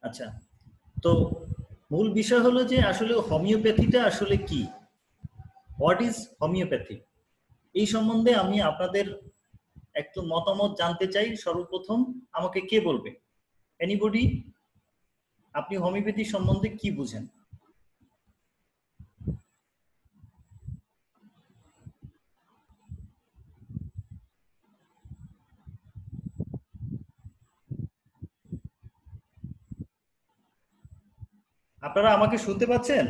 আচ্ছা, তো মূল বিষয় হলো যে আসলে হোমিওপ্যাথিটা আসলে কি, হোয়াট ইজ হোমিওপ্যাথি, এই সম্বন্ধে আমি আপনাদের একটু মতামত জানতে চাই। সর্বপ্রথম আমাকে কে বলবে? এনিবডি? আপনি হোমিওপ্যাথি সম্বন্ধে কি বুঝেন? আপনারা আমাকে শুনতে পাচ্ছেন?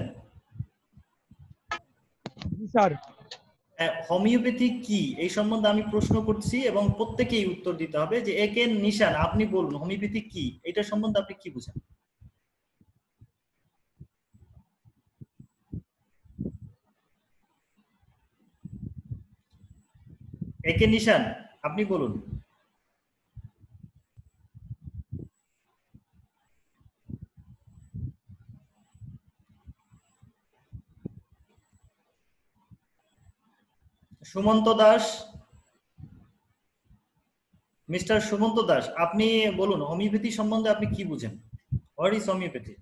স্যার, হোমিওপ্যাথি কি এই সম্বন্ধে আমি প্রশ্ন করছি এবং প্রত্যেকেই উত্তর দিতে হবে। যে একে নিশান, আপনি বলুন হোমিওপ্যাথি কি, এটা সম্বন্ধে আপনি কি বুঝেন? একে নিশান, আপনি বলুন। সুমন্ত দাস, মিস্টার সুমন্ত দাস, আপনি বলুন হোমিওপ্যাথি সম্বন্ধে আপনি কি বুঝেন? What is homeopathy?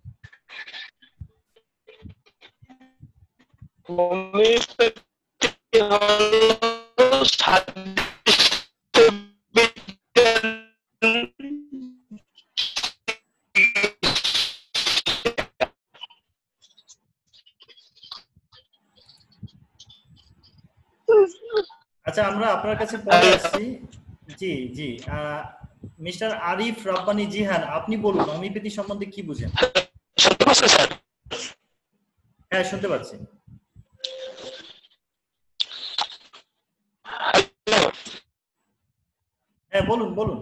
আচ্ছা, আমরা আপনার কাছে পরে আসছি। জি জি, মিস্টার আরিফ রাব্বানি জিহান, আপনি বলুন হোমিওপ্যাথি সম্বন্ধে কি বুঝেন? হ্যাঁ, শুনতে পাচ্ছি। হ্যাঁ, বলুন বলুন।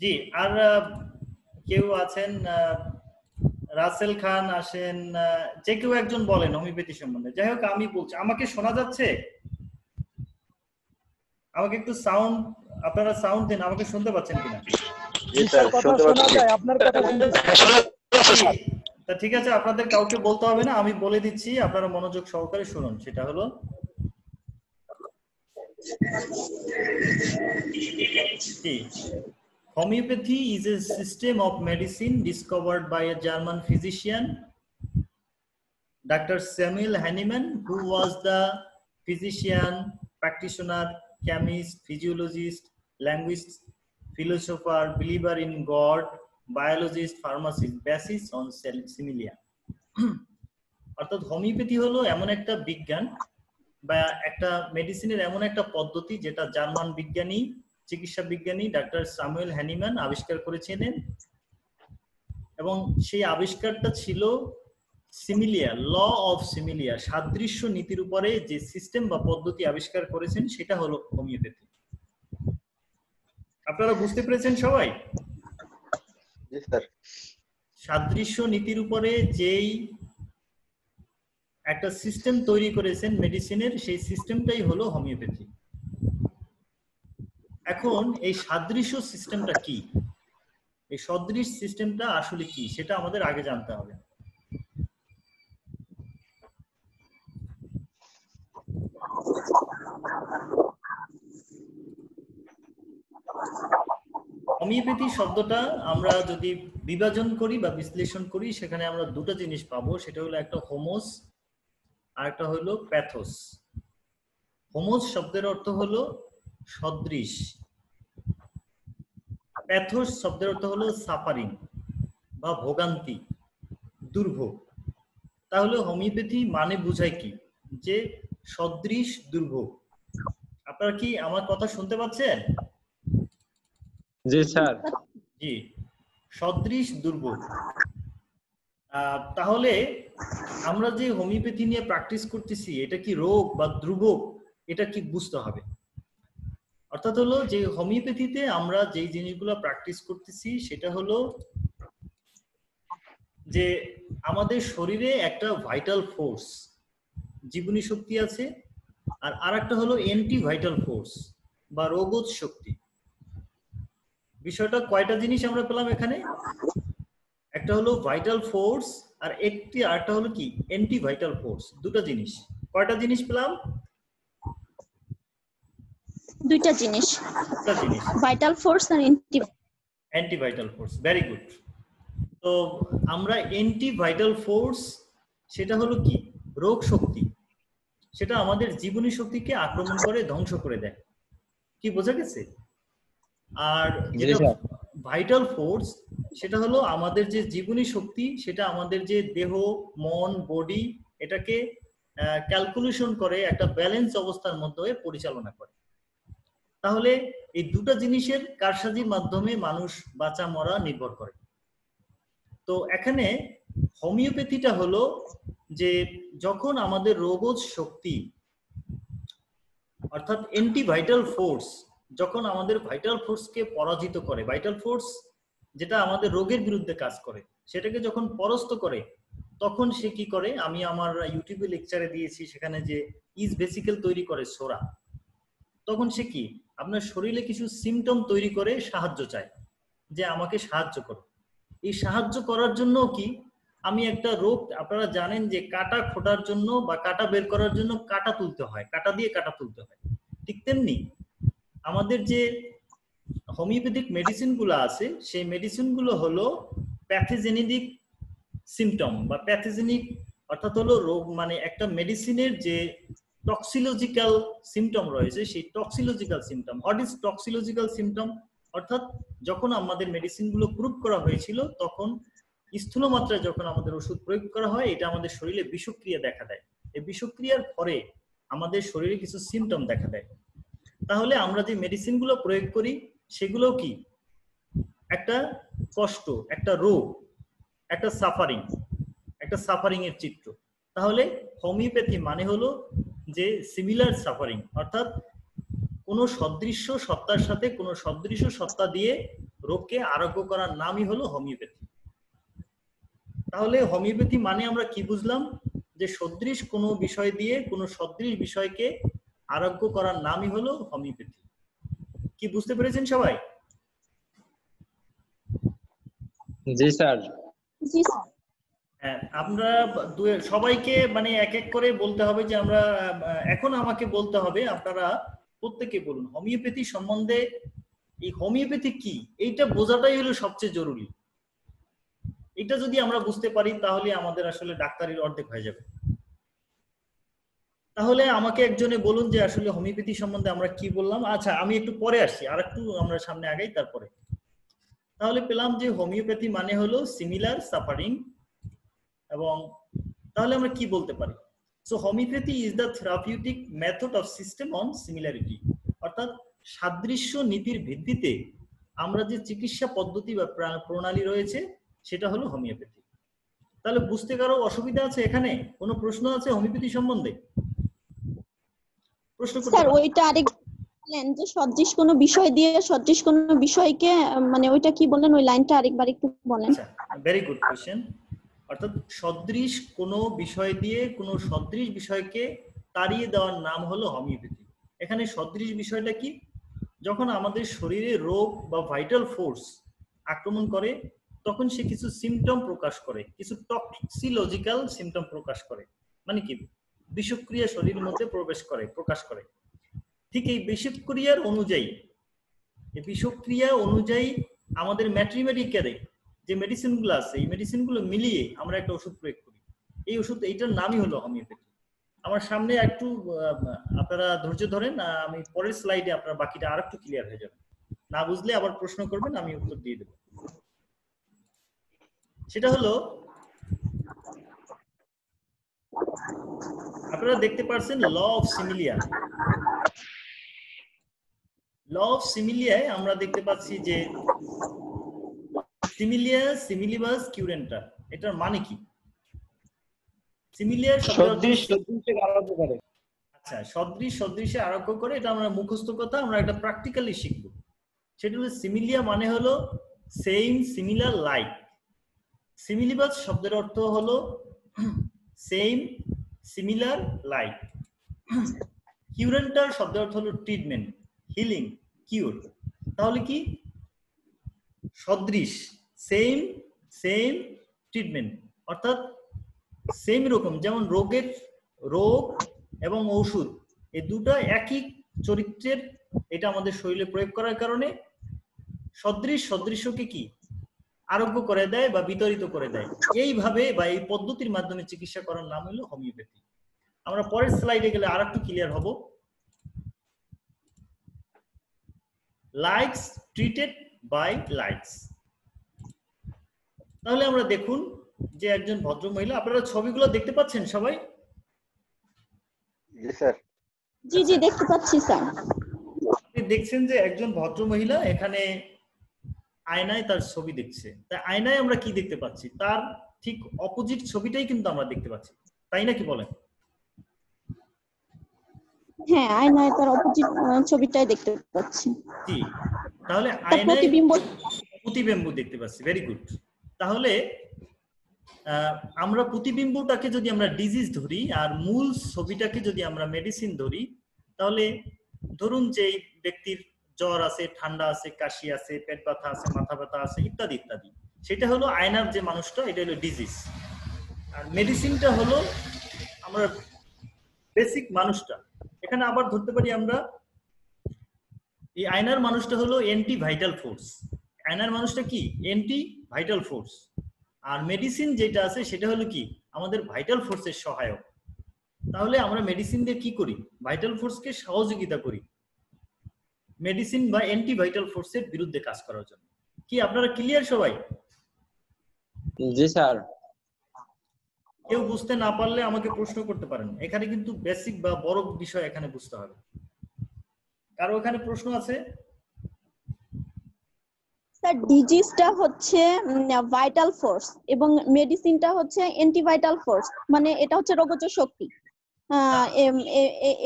জি, আর কেউ আছেন? রাসেল খান আসেন, যে কেউ একজন বলেন হোমিওপ্যাথি সম্বন্ধে। যাই হোক, আমি বলছি, আমাকে শোনা যাচ্ছে? আমাকে একটু সাউন্ড, আপনারা সাউন্ড দেন, আমাকে শুনতে পাচ্ছেন কিনা? কথা শোনা যায়, আপনার কথা তা ঠিক আছে, আপনাদের কাউকে বলতে হবে না, আমি বলে দিচ্ছি, আপনারা মনোযোগ সহকারে শুনুন। সেটা হলো, homeopathy is a system of medicine discovered by a German physician, Dr. Samuel Hahnemann, who was the physician, practitioner, chemist, physiologist, linguist, philosopher, believer in God, biologist, pharmacist, basis on similia. অর্থাৎ homeopathy হলো এমন একটা বিজ্ঞান বা একটা মেডিসিনের এমন একটা পদ্ধতি যেটা জার্মান বিজ্ঞানী, চিকিৎসা বিজ্ঞানী ডাক্তার স্যামুয়েল হ্যানিম্যান আবিষ্কার করেছিলেন। এবং সেই আবিষ্কারটা ছিল সিমিলিয়া, ল অফ সিমিলিয়া, সাদৃশ্য নীতির উপরে যে সিস্টেম বা পদ্ধতি আবিষ্কার করেছেন সেটা হলো হোমিওপ্যাথি। আপনারা বুঝতে পেরেছেন সবাই? সাদৃশ্য নীতির উপরে যেই একটা সিস্টেম তৈরি করেছেন মেডিসিনের, সেই সিস্টেমটাই হলো হোমিওপ্যাথি। এখন এই সাদৃশ্য সিস্টেমটা কি, এই সদৃশ সিস্টেমটা আসলে কি, সেটা আমাদের আগে জানতে হবে। হোমিওপ্যাথি শব্দটা আমরা যদি বিভাজন করি বা বিশ্লেষণ করি, সেখানে আমরা দুটো জিনিস পাবো। সেটা হলো একটা হোমোস আর একটা হলো প্যাথোস। হোমোস শব্দের অর্থ হলো সদৃশ, প্যাথোস শব্দের অর্থ হলো সাফারিং বা ভোগান্তি, দুর্ভোগ। তাহলে হোমিওপ্যাথি মানে বোঝায় কি? যে সদৃশ দুর্ভোগ। আপনারা কি আমার কথা শুনতে পাচ্ছেন? জি স্যার। জি, সদৃশ দুর্ভোগ। তাহলে আমরা যে হোমিওপ্যাথি নিয়ে প্র্যাকটিস করতেছি, এটা কি রোগ বা দুর্ভোগ, এটা কি বুঝতে হবে। অর্থাৎ হলো যে হোমিওপ্যাথিতে আমরা যে জিনিসগুলো প্র্যাকটিস করতেছি সেটা হলো যে আমাদের শরীরে একটা ভাইটাল ফোর্স জীবনী শক্তি আছে, আর আরেকটা হলো অ্যান্টি ভাইটাল ফোর্স বা রোগজ শক্তি। বিষয়টা কয়টা জিনিস আমরা পেলাম এখানে? একটা হলো ভাইটাল ফোর্স আর আরেকটা হলো কি অ্যান্টি ভাইটাল ফোর্স। দুটো জিনিস। কয়টা জিনিস পেলাম? দুইটা জিনিস, দুটো জিনিস, ভাইটাল ফোর্স আর anti vital force. Very good. তো আমরা অ্যান্টি ভাইটাল ফোর্স সেটা হলো কি রোগ শক্তি, সেটা আমাদের জীবনী শক্তিকে আক্রমণ করে ধ্বংস করে দেয়। কি বোঝা গেছে? আর যেটা ভাইটাল ফোর্স সেটা হলো আমাদের যে জীবনী শক্তি, সেটা আমাদের যে দেহ মন বডি এটাকে ক্যালকুলেশন করে একটা ব্যালেন্স অবস্থার মধ্যে পরিচালনা করে। তাহলে এই দুটো জিনিসের কারসাজির মাধ্যমে মানুষ বাঁচা মরা নির্ভর করে। তো এখানে হোমিওপ্যাথিটা হলো যে যখন আমাদের রোগজ শক্তি অর্থাৎ অ্যান্টি ভাইটাল ফোর্স যখন আমাদের ভাইটাল ফোর্সকে পরাজিত করে, ভাইটাল ফোর্স যেটা আমাদের রোগের বিরুদ্ধে কাজ করে সেটাকে যখন পরাস্ত করে, তখন সে কি করে? আমি আমার ইউটিউবে লেকচারে দিয়েছি সেখানে যে ইজ ভেসিকেল তৈরি করে সোরা। তখন সে কি আপনার শরীরে কিছু সিমটম তৈরি করে সাহায্য চায় যে আমাকে সাহায্য করো। এই সাহায্য করার জন্য কি আমি একটা রোগ, আপনারা জানেন যে কাটা ফোটার জন্য বা কাটা বের করার জন্য কাটা তুলতে হয়, কাটা দিয়ে কাটা তুলতে হয়। ঠিক তেমনি আমাদের যে হোমিওপ্যাথিক মেডিসিন গুলো আছে সেই মেডিসিন গুলো হলো প্যাথোজেনিক সিমটম বা প্যাথোজেনিক, অর্থাৎ হলো রোগ মানে একটা মেডিসিনের যে টক্সিলজিক্যাল সিমটম রয়েছে সেই toxicological symptom. What is toxicological symptom? অর্থাৎ যখন আমাদের মেডিসিন গুলো প্রয়োগ করা হয়েছিল তখন স্থূল মাত্রায় যখন আমাদের ওষুধ প্রয়োগ করা হয় এটা আমাদের শরীরে বিষক্রিয়া দেখা দেয়। এই বিষক্রিয়ার পরে আমাদের শরীরে কিছু সিমটম দেখা দেয়। তাহলে আমরা যে মেডিসিন গুলো প্রয়োগ করি সেগুলো কি একটা কষ্ট, একটা রোগ, একটা সাফারিং এর চিত্র। তাহলে হোমিওপ্যাথি মানে হলো যে সিমিলার সাফারিং, অর্থাৎ কোনো সদৃশ্য সত্তার সাথে কোনো সদৃশ্য সত্তা দিয়ে রোগকে আরোগ্য করার নামই হলো হোমিওপ্যাথি। তাহলে হোমিওপ্যাথি মানে আমরা কি বুঝলাম? যে সদৃশ কোনো বিষয় দিয়ে কোনো সদৃশ বিষয়কে আরোগ্য করার নামই হলো হোমিওপ্যাথি। কি বুঝতে পেরেছেন সবাই? জি স্যার। জি স্যার। হ্যাঁ, আমরা সবাইকে মানে এক এক করে বলতে হবে যে আমরা এখন আমাকে বলতে হবে, আপনারা প্রত্যেকে বলুন হোমিওপ্যাথি সম্বন্ধে। এই হোমিওপ্যাথি কি এইটা বোঝাটাই হলো সবচেয়ে জরুরি। এটা যদি আমরা বুঝতে পারি তাহলে আমাদের আসলে ডাক্তারির অর্ধেক হয়ে যাবে। তাহলে আমাকে একজনে বলুন যে আসলে হোমিওপ্যাথি সম্বন্ধে আমরা কি বললাম। আচ্ছা আমি একটু পরে আসছি, আর একটু আমরা সামনে আগাই তারপরে। তাহলে পেলাম যে হোমিওপ্যাথি মানে হলো সিমিলার সাফারিং, এবং তাহলে আমরা কি বলতে পারি? So homeopathy is the therapeutic method of system on similarity, অর্থাৎ সাদৃশ্য নীতির ভিত্তিতে আমরা যে চিকিৎসা পদ্ধতি বা প্রণালী রয়েছে সেটা হলো হোমিওপ্যাথি। তাহলে বুঝতে কারো অসুবিধা আছে? এখানে কোনো প্রশ্ন আছে হোমিওপ্যাথি সম্বন্ধে? প্রশ্ন করতে স্যার ওইটা আরেক বলেন যে সদৃশ কোনো বিষয় দিয়ে সদৃশ কোনো বিষয়কে মানে ওইটা কি বলেন, ওই লাইনটা আরেকবার একটু বলেন। আচ্ছা, ভেরি গুড কোশ্চেন। অর্থাৎ সদৃশ কোনো বিষয় দিয়ে কোনো সদৃশ বিষয়কে তাড়িয়ে দেওয়ার নাম হলো হোমিওপ্যাথি। এখানে সদৃশ বিষয়টা কি? যখন আমাদের শরীরে রোগ বা ভাইটাল ফোর্স আক্রমণ করে তখন সে কিছু সিমটম প্রকাশ করে, কিছু টক্সিলজিক্যাল সিমটম প্রকাশ করে। মানে কি বিষক্রিয়া শরীরের মধ্যে প্রকাশ করে। ঠিক এই বিষক্রিয়ার অনুযায়ী আমাদের ম্যাট্রিমেডিক্যারে যে মেডিসিনগুলো আছে এই মেডিসিনগুলো মিলিয়ে আমরা একটা ওষুধ প্রয়োগ করি। এই ওষুধ এইটার নামই হলো হোমিওপ্যাথি। আমার সামনে একটু আপনারা ধৈর্য ধরেন, আমি পরের স্লাইডে আপনার বাকিটা আর একটু ক্লিয়ার হয়ে যাবে। না বুঝলে আবার প্রশ্ন করবেন, আমি উত্তর দিয়ে দেব। সেটা হলো আপনারা দেখতে পাচ্ছেন ল অফ সিমিলিয়ায় আমরা দেখতে পাচ্ছি যে সিমিলিয়া সিমিলিবাস কিউরেন্টা, এটার মানে কি? সিমিলিয়া শব্দটি সদৃশকে আরোগ্য করে। আচ্ছা, সদৃশ সদৃশে আরোগ্য করে, এটা আমরা মুখস্থ কথা, আমরা একটা প্র্যাকটিক্যালি শিখব। সেটা হলো সিমিলিয়া মানে হলো সেম, সিমিলার, লাইক। সিমিলিবাস শব্দের অর্থ হলো সেম, সিমিলার, লাইক। কিউরেন্টার শব্দের অর্থ হলো ট্রিটমেন্ট, হিলিং, কিউর। তাহলে কি সদৃশ, সেম, সেম, ট্রিটমেন্ট, অর্থাৎ সেম রকম, যেমন রোগের, রোগ এবং ঔষধ এই দুটো একই চরিত্রের, এটা আমাদের শরীরে প্রয়োগ করার কারণে সদৃশ সদৃশকে কি আরোগ্য করে দেয় বা বিতরিত করে দেয়। এইভাবে বা এই পদ্ধতির মাধ্যমে চিকিৎসা করার নাম হলো হোমিওপ্যাথি। আমরা পরের স্লাইডে গেলে আর একটু ক্লিয়ার হব। Likes treated by likes. তাহলে আমরা দেখুন যে একজন ভদ্র মহিলা, আপনারা ছবিগুলো দেখতে পাচ্ছেন সবাই? জি স্যার। জি জি দেখতে পাচ্ছি স্যার। আপনি দেখছেন যে একজন ভদ্র মহিলা এখানে আয়নায় তার ছবি দেখছে। তাই আয়নায় আমরা কি দেখতে পাচ্ছি? তার ঠিক অপোজিট ছবিটাই কিন্তু আমরা দেখতে পাচ্ছি, তাই না? কি বলেন? হ্যাঁ, আয়নায় তার অপোজিট ছবিটাই দেখতে পাচ্ছি। জি, তাহলে তার আয়নায় প্রতিবিম্ব প্রতিবিম্ব দেখতে পাচ্ছি। Very good. তাহলে আমরা প্রতিবিম্বটাকে যদি আমরা ডিজিজ ধরি আর মূল ছবিটাকে যদি আমরা মেডিসিন ধরি, তাহলে ধরুন যে ব্যক্তির জ্বর আছে, ঠান্ডা আছে, কাশি আছে, পেট ব্যথা আছে, মাথা ব্যথা আছে, ইত্যাদি ইত্যাদি, সেটা হলো আয়নার যে মানুষটা, এটা হলো ডিজিজ। আর মেডিসিনটা হলো আমরা বেসিক মানুষটা। এখানে আবার ধরতে পারি আমরা এই আয়নার মানুষটা হলো অ্যান্টি ভাইটাল ফোর্স। আয়নার মানুষটা কি? Anti vital force. আর মেডিসিন যেটা আছে সেটা হলো কি? আমাদের ভাইটাল ফোর্সের সহায়ক। তাহলে আমরা মেডিসিন দিয়ে কি করি? ভাইটাল ফোর্সকে সহযোগিতা করি মেডিসিন বা অ্যান্টি ভাইটাল ফোর্সের বিরুদ্ধে কাজ করার জন্য। কি আপনারা ক্লিয়ার সবাই? জি স্যার। কেউ বুঝতে না পারলে আমাকে প্রশ্ন করতে পারেন। এখানে কিন্তু বেসিক বা বড় বিষয় এখানে বুঝতে হবে। কারো এখানে প্রশ্ন আছে? স্যার, ডিজিজটা হচ্ছে ভাইটাল ফোর্স এবং মেডিসিনটা হচ্ছে অ্যান্টিভাইটাল ফোর্স, মানে এটা হচ্ছে রোগজ শক্তি।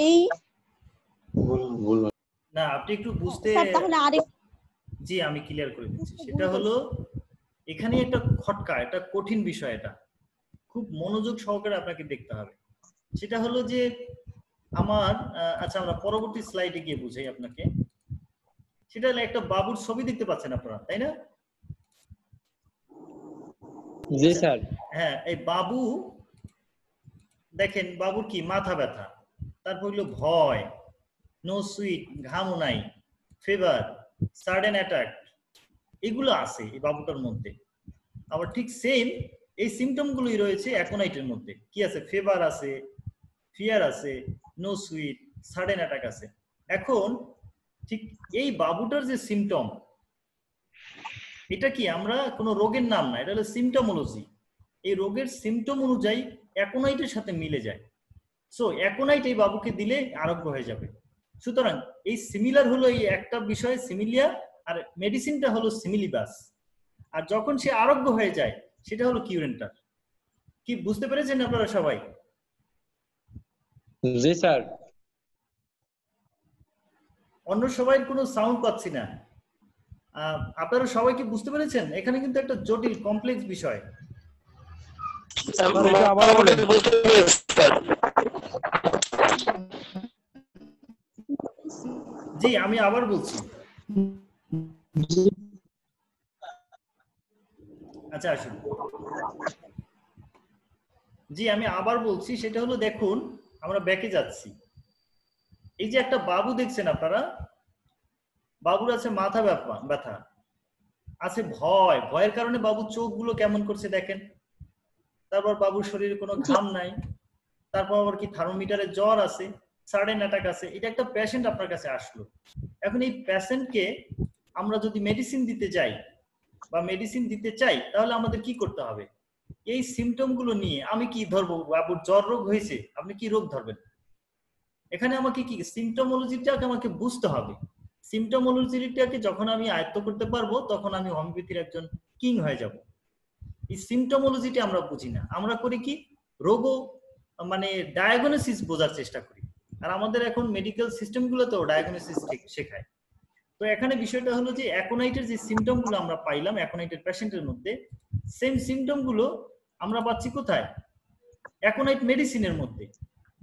এই না, আপনি একটু বুঝতে। স্যার তাহলে আরেক, জি আমি ক্লিয়ার করে দিচ্ছি। সেটা হলো এখানে একটা খটকা, একটা কঠিন বিষয়, এটা খুব মনোযোগ সহকারে আপনাকে দেখতে হবে। সেটা হলো যে আমার আচ্ছা, আমরা পরবর্তী স্লাইডে গিয়ে বুঝাই আপনাকে। সেটা হলো একটা বাবুর ছবি দেখতে পাচ্ছেন আপনারা, তাই না? জি স্যার। হ্যাঁ, এই বাবু দেখেন, বাবুর কি মাথা ব্যথা, তারপর হলো ভয়, নো সুইট, ঘামও নাই, ফিভার, সাডেন অ্যাটাক, এগুলো আছে এই বাবুটার মধ্যে। আবার ঠিক সেম এই সিমটম গুলোই রয়েছে অ্যাকোনাইটের মধ্যে। কি আছে? ফিভার আছে, ফিয়ার আছে, নো সুইট, সাডেন অ্যাটাক আছে। এখন ঠিক এই বাবুটার যে সিমটম, এটা কি আমরা কোনো রোগের নাম না, এটা হলো সিমটমোলজি। এই রোগের সিমটম অনুযায়ী অ্যাকোনাইটের সাথে মিলে যায়। সো অ্যাকোনাইট এই বাবুকে দিলে আরোগ্য হয়ে যাবে। সুতরাং এই সিমিলার হলো এই একটা বিষয় সিমিলিয়া, আর মেডিসিনটা হলো সিমিলিবাস। আর যখন সে আরোগ্য হয়ে যায় সেটা হলো কিউরেন্টার। কি বুঝতে পেরেছেন আপনারা সবাই? জি স্যার। অন্য সবাই কোনো সাউন্ড পাচ্ছি না। আপনারা সবাই কি বুঝতে পেরেছেন? এখানে কিন্তু একটা জটিল কমপ্লেক্স বিষয়। জি আমি আবার বলছি। আচ্ছা আসুন। জি আমি আবার বলছি, সেটা হলো দেখুন, আমরা ব্যাকে যাচ্ছি। এই যে একটা বাবু দেখছেন আপনারা, বাবুর আছে মাথা ব্যথা, আছে ভয়, ভয়ের কারণে বাবুর চোখগুলো কেমন করছে দেখেন। তারপর বাবুর শরীরে কোনো ঘাম নাই, তারপর আবার কি থার্মোমিটারে জ্বর আছে, সাডেন অ্যাটাক আছে। এটা একটা পেশেন্ট আপনার কাছে আসলো। এখন এই পেশেন্টকে আমরা যদি মেডিসিন দিতে যাই বা মেডিসিন দিতে চাই, তাহলে আমাদের কি করতে হবে? এই সিমটম গুলো নিয়ে আমি কি ধরবো? বাবুর জ্বর রোগ হয়েছে, আপনি কি রোগ ধরবেন? এখানে আমাকে কি সিমটোমোলজিটাকে আমাকে বুঝতে হবে। সিমটোমোলজিটাকে যখন আমি আয়ত্ত করতে পারবো, তখন আমি হোমিওপ্যাথির একজন কিং হয়ে যাব। এই সিমটোমোলজিটা আমরা বুঝি না, আমরা করি কি রোগ মানে ডায়াগনোসিস বোঝার চেষ্টা করি। আর আমাদের এখন মেডিকেল সিস্টেমগুলোতেও ডায়াগনোসিস শেখায়। তো এখানে বিষয়টা হলো যে অ্যাকোনাইটের যে সিমটমগুলো আমরা পাইলাম অ্যাকোনাইটের পেশেন্টের মধ্যে, সেম সিমটমগুলো আমরা পাচ্ছি কোথায়? অ্যাকোনাইট মেডিসিনের মধ্যে।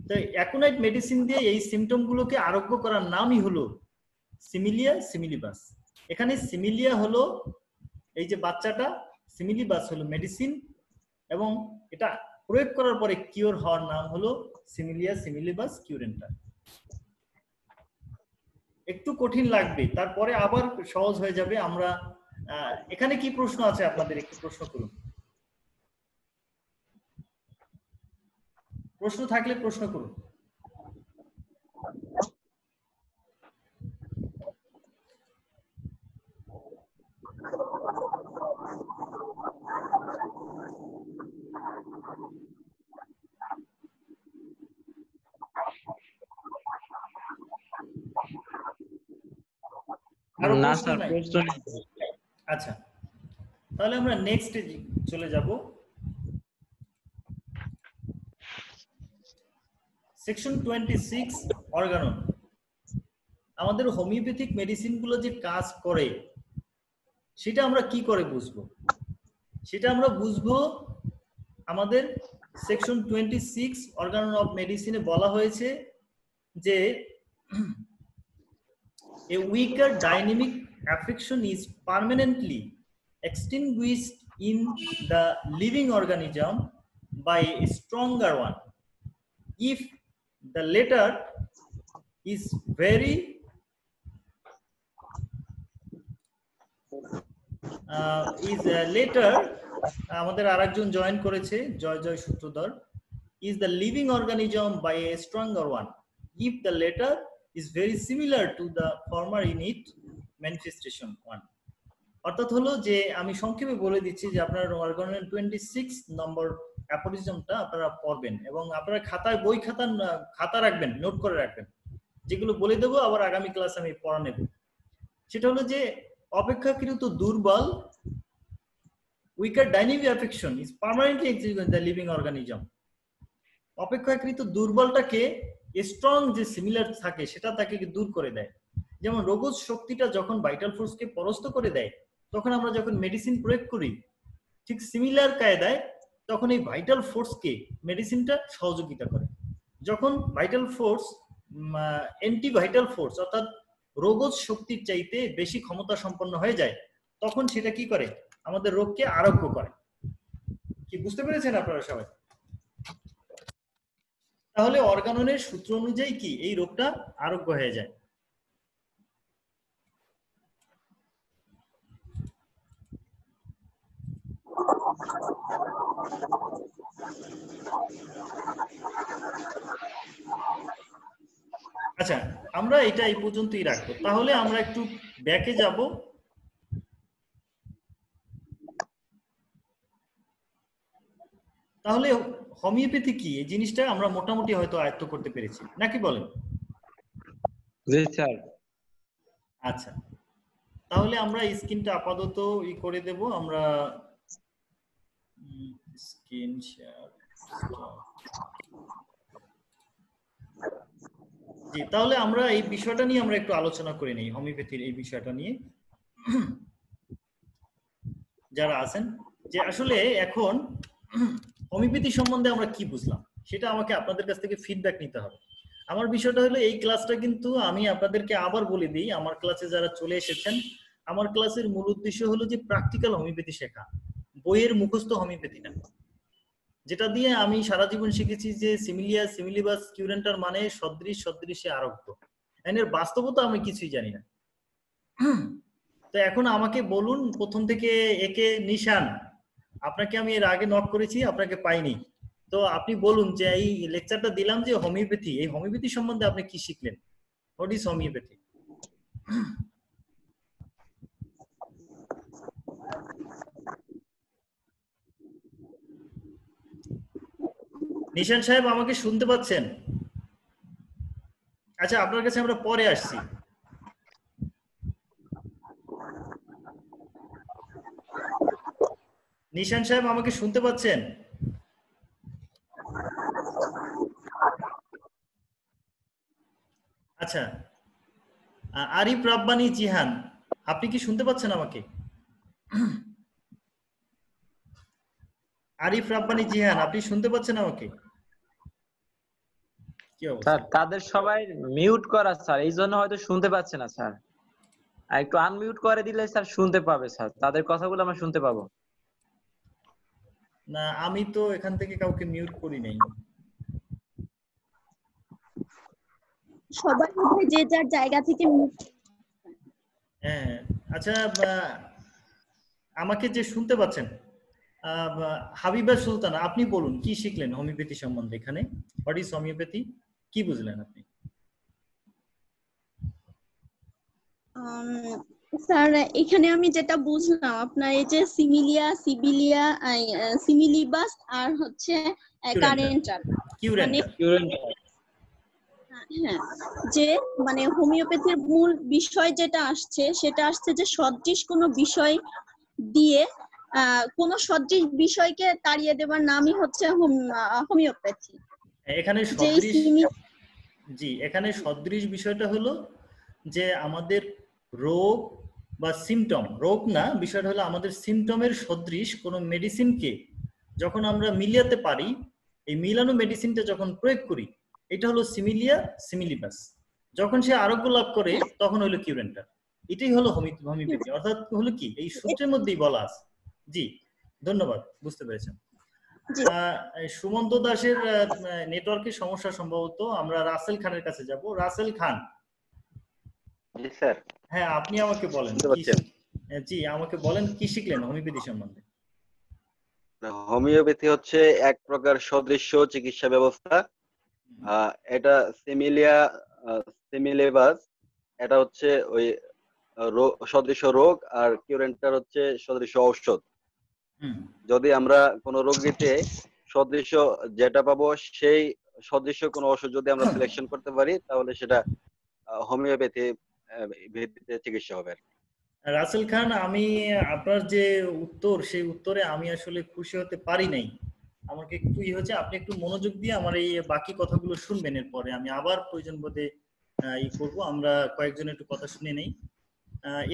তো অ্যাকোনাইট মেডিসিন দিয়ে এই সিমটমগুলোকে আরোগ্য করার নামই হলো সিমিলিয়া সিমিলিবাস। এখানে সিমিলিয়া হলো এই যে বাচ্চাটা, সিমিলিবাস হলো মেডিসিন, এবং এটা প্রয়োগ করার পরে কিওর হওয়ার নাম হলো সিমিলিয়া সিমিলিবাস কিউরেন্টা। একটু কঠিন লাগবে, তারপরে আবার সহজ হয়ে যাবে। আমরা এখানে কি প্রশ্ন আছে আপনাদের? একটু প্রশ্ন করুন, প্রশ্ন থাকলে প্রশ্ন করুন। না স্যার, প্রশ্ন নেই। আচ্ছা, তাহলে আমরা নেক্সট চলে যাব। Section 26 Organon. আমাদের হোমিওপ্যাথিক মেডিসিন গুলো যে কাজ করে সেটা আমরা কি করে বুঝবো? সেটা আমরা বুঝবো আমাদের সেকশন 26 অর্গানন অফ মেডিসিনে বলা হয়েছে যে a weaker dynamic affection is permanently extinguished in the living organism by a stronger one if the latter is very later আমাদের আরেকজন জয়েন করেছে, জয় জয় সূত্রধর, is the living organism by a stronger one if the latter is very similar to the former in its manifestation one। অর্থাৎ হলো যে আমি সংক্ষেপে বলে দিচ্ছি যে আপনার অর্গানন 26 নম্বর অ্যাফোরিজমটা আপনারা পড়বেন, এবং আপনারা খাতায় বই খাতা রাখবেন, নোট করে রাখবেন, যেগুলো বলে দেবো আবার আগামী ক্লাস আমি পড়া নেব। সেটা হলো যে অপেক্ষাকৃত দুর্বল, weaker dynamic affection is permanently existing in the living organism। অপেক্ষাকৃত দুর্বলটাকে স্ট্রং যে সিমিলার থাকে সেটা তাকে দূর করে দেয়। যেমন রোগজ শক্তিটা যখন ভাইটাল ফোর্সকে পরাস্ত করে দেয়, তখন আমরা যখন মেডিসিন প্রয়োগ করি ঠিক সিমিলার কায়দায় তখন এই ভাইটাল ফোর্সকে মেডিসিনটা সহযোগিতা করে। যখন vital force anti vital force অর্থাৎ রোগজ শক্তির চাইতে বেশি ক্ষমতা সম্পন্ন হয়ে যায়, তখন সেটা কি করে? আমাদের রোগকে আরোগ্য করে। কি বুঝতে পেরেছেন আপনারা সবাই? তাহলে অর্গাননের সূত্র অনুযায়ী কি এই রোগটা আরোগ্য হয়ে যায়। আচ্ছা, আমরা এটা এই পর্যন্তই রাখবো। তাহলে আমরা একটু ব্যাকে যাব। তাহলে হোমিওপ্যাথি কি এই জিনিসটা আমরা মোটামুটি হয়তো আয়ত্ত করতে পেরেছি, নাকি বলেন? জি স্যার। আচ্ছা, তাহলে আমরা স্ক্রিনটা আপাতত করে দেব। আমরা স্ক্রিন শেয়ার, জি, তাহলে আমরা এই বিষয়টা নিয়ে আমরা একটু আলোচনা করে নিই, হোমিওপ্যাথির এই বিষয়টা নিয়ে যারা আছেন, যে আসলে এখন হোমিওপ্যাথি সম্বন্ধে আমরা কি বুঝলাম সেটা আমাকে আপনাদের কাছ থেকে ফিডব্যাক নিতে হবে। আমার বিষয়টা হলো এই ক্লাসটা কিন্তু আমি আপনাদেরকে আবার বলে দিই, আমার ক্লাসে যারা চলে এসেছেন, আমার ক্লাসের মূল উদ্দেশ্য হলো যে প্র্যাকটিক্যাল হোমিওপ্যাথি শেখা, বইয়ের মুখস্থ হোমিওপ্যাথি না। যেটা দিয়ে আমি সারা জীবন শিখেছি যে সিমিলিয়া সিমিলিবাস কিউরেন্টার মানে সদৃশ সদৃশে আরোগ্য, এর বাস্তবতা আমি কিছুই জানি না। তো এখন আমাকে বলুন প্রথম থেকে একে নিশান, আপনাকে আমি এর আগে নক করেছি, আপনাকে পাইনি, তো আপনি বলুন যে এই লেকচারটা দিলাম যে হোমিওপ্যাথি, এই হোমিওপ্যাথি সম্বন্ধে আপনি কি শিখলেন? What is homeopathy? নিশান সাহেব আমাকে শুনতে পাচ্ছেন? আচ্ছা, আপনার কাছে আমরা পরে আসছি। নিশান সাহেব আমাকে শুনতে পাচ্ছেন? আচ্ছা, আরিফ রাব্বানি জিহান, আপনি কি শুনতে পাচ্ছেন আমাকে? আরিফ রাব্বানি জিহান, আপনি শুনতে পাচ্ছেন আমাকে? কি অবস্থা? স্যার তাদের সবাই মিউট করা স্যার, এই জন্য হয়তো শুনতে পাচ্ছে না স্যার। আর একটু আনমিউট করে দিলে স্যার শুনতে পাবে স্যার, তাদের কথাগুলো আমরা শুনতে পাবো। না, আমি তো এখান থেকে কাউকে মিউট করি নাই। সবাই বোধহয় যে যার জায়গা থেকে হ্যাঁ, আচ্ছা, আমাকে যে শুনতে পাচ্ছেন, হাবিবা সুলতানা, আপনি বলুন কি শিখলেন হোমিওপ্যাথি সম্বন্ধে এখানে? হোয়াট ইজ হোমিওপ্যাথি, কি বুঝলেন আপনি? স্যার এখানে আমি যেটা বুঝলাম আপনার এই যে সিমিলিয়া, সিবিলিয়া, সিমিলিবাস আর হচ্ছে কারেন্টার, মানে হ্যাঁ, যে মানে হোমিওপ্যাথির মূল বিষয় যেটা আসছে সেটা আসছে যে সদৃশ কোনো বিষয় দিয়ে কোন সদৃশ বিষয়কে তাড়িয়ে দেওয়ার নামই হচ্ছে হোমিওপ্যাথি। এখানে সদৃশ, জি, এখানে সদৃশ বিষয়টা হলো যে আমাদের রোগ বা সিমটম, রোগ না, বিষয়টা হলো আমাদের সিমটমের সদৃশ কোনো মেডিসিনকে যখন আমরা মিলিয়াতে পারি, এই মিলানো মেডিসিনটা যখন প্রয়োগ করি, এটা হলো সিমিলিয়া, সিমিলিবাস। যখন সে আরোগ্য লাভ করে তখন হলো কিউরেন্টার। এটাই হলো হোমিওপ্যাথি, অর্থাৎ হলো কি এই সূত্রের মধ্যেই বলা আছে। জি, ধন্যবাদ, বুঝতে পেরেছেন। সুমন্ত দাসের নেটওয়ার্কের সমস্যা সম্ভবত। আমরা রাসেল খানের কাছে যাব। রাসেল খান, জি স্যার। হ্যাঁ, আপনি আমাকে বলেন জি, আমাকে বলেন কি শিখলেন হোমিওপ্যাথি সম্বন্ধে? হোমিওপ্যাথি হচ্ছে এক প্রকার সদৃশ্য চিকিৎসা ব্যবস্থা। এটা সিমিলিয়া, সিমিলেবাস, এটা হচ্ছে ওই সদৃশ্য রোগ, আর কিউরেন্টার হচ্ছে সদৃশ্য ঔষধ। যদি আমরা কোন রোগীতে সদৃশ্য যেটা পাবো, সেই সদৃশ্য কোন ওষুধ যদি আমরা সিলেকশন করতে পারি, তাহলে সেটা হোমিওপ্যাথি ভিত্তিতে চিকিৎসা হবে। রাসেল খান, আমি আপনার যে উত্তর, সেই উত্তরে আমি আসলে খুশি হতে পারি নাই। আমাকে একটু হচ্ছে, আপনি একটু মনোযোগ দিয়ে আমার এই বাকি কথাগুলো শুনবেন। এরপরে আমি আবার প্রয়োজন বোধে করব। আমরা কয়েকজন একটু কথা শুনে নেই।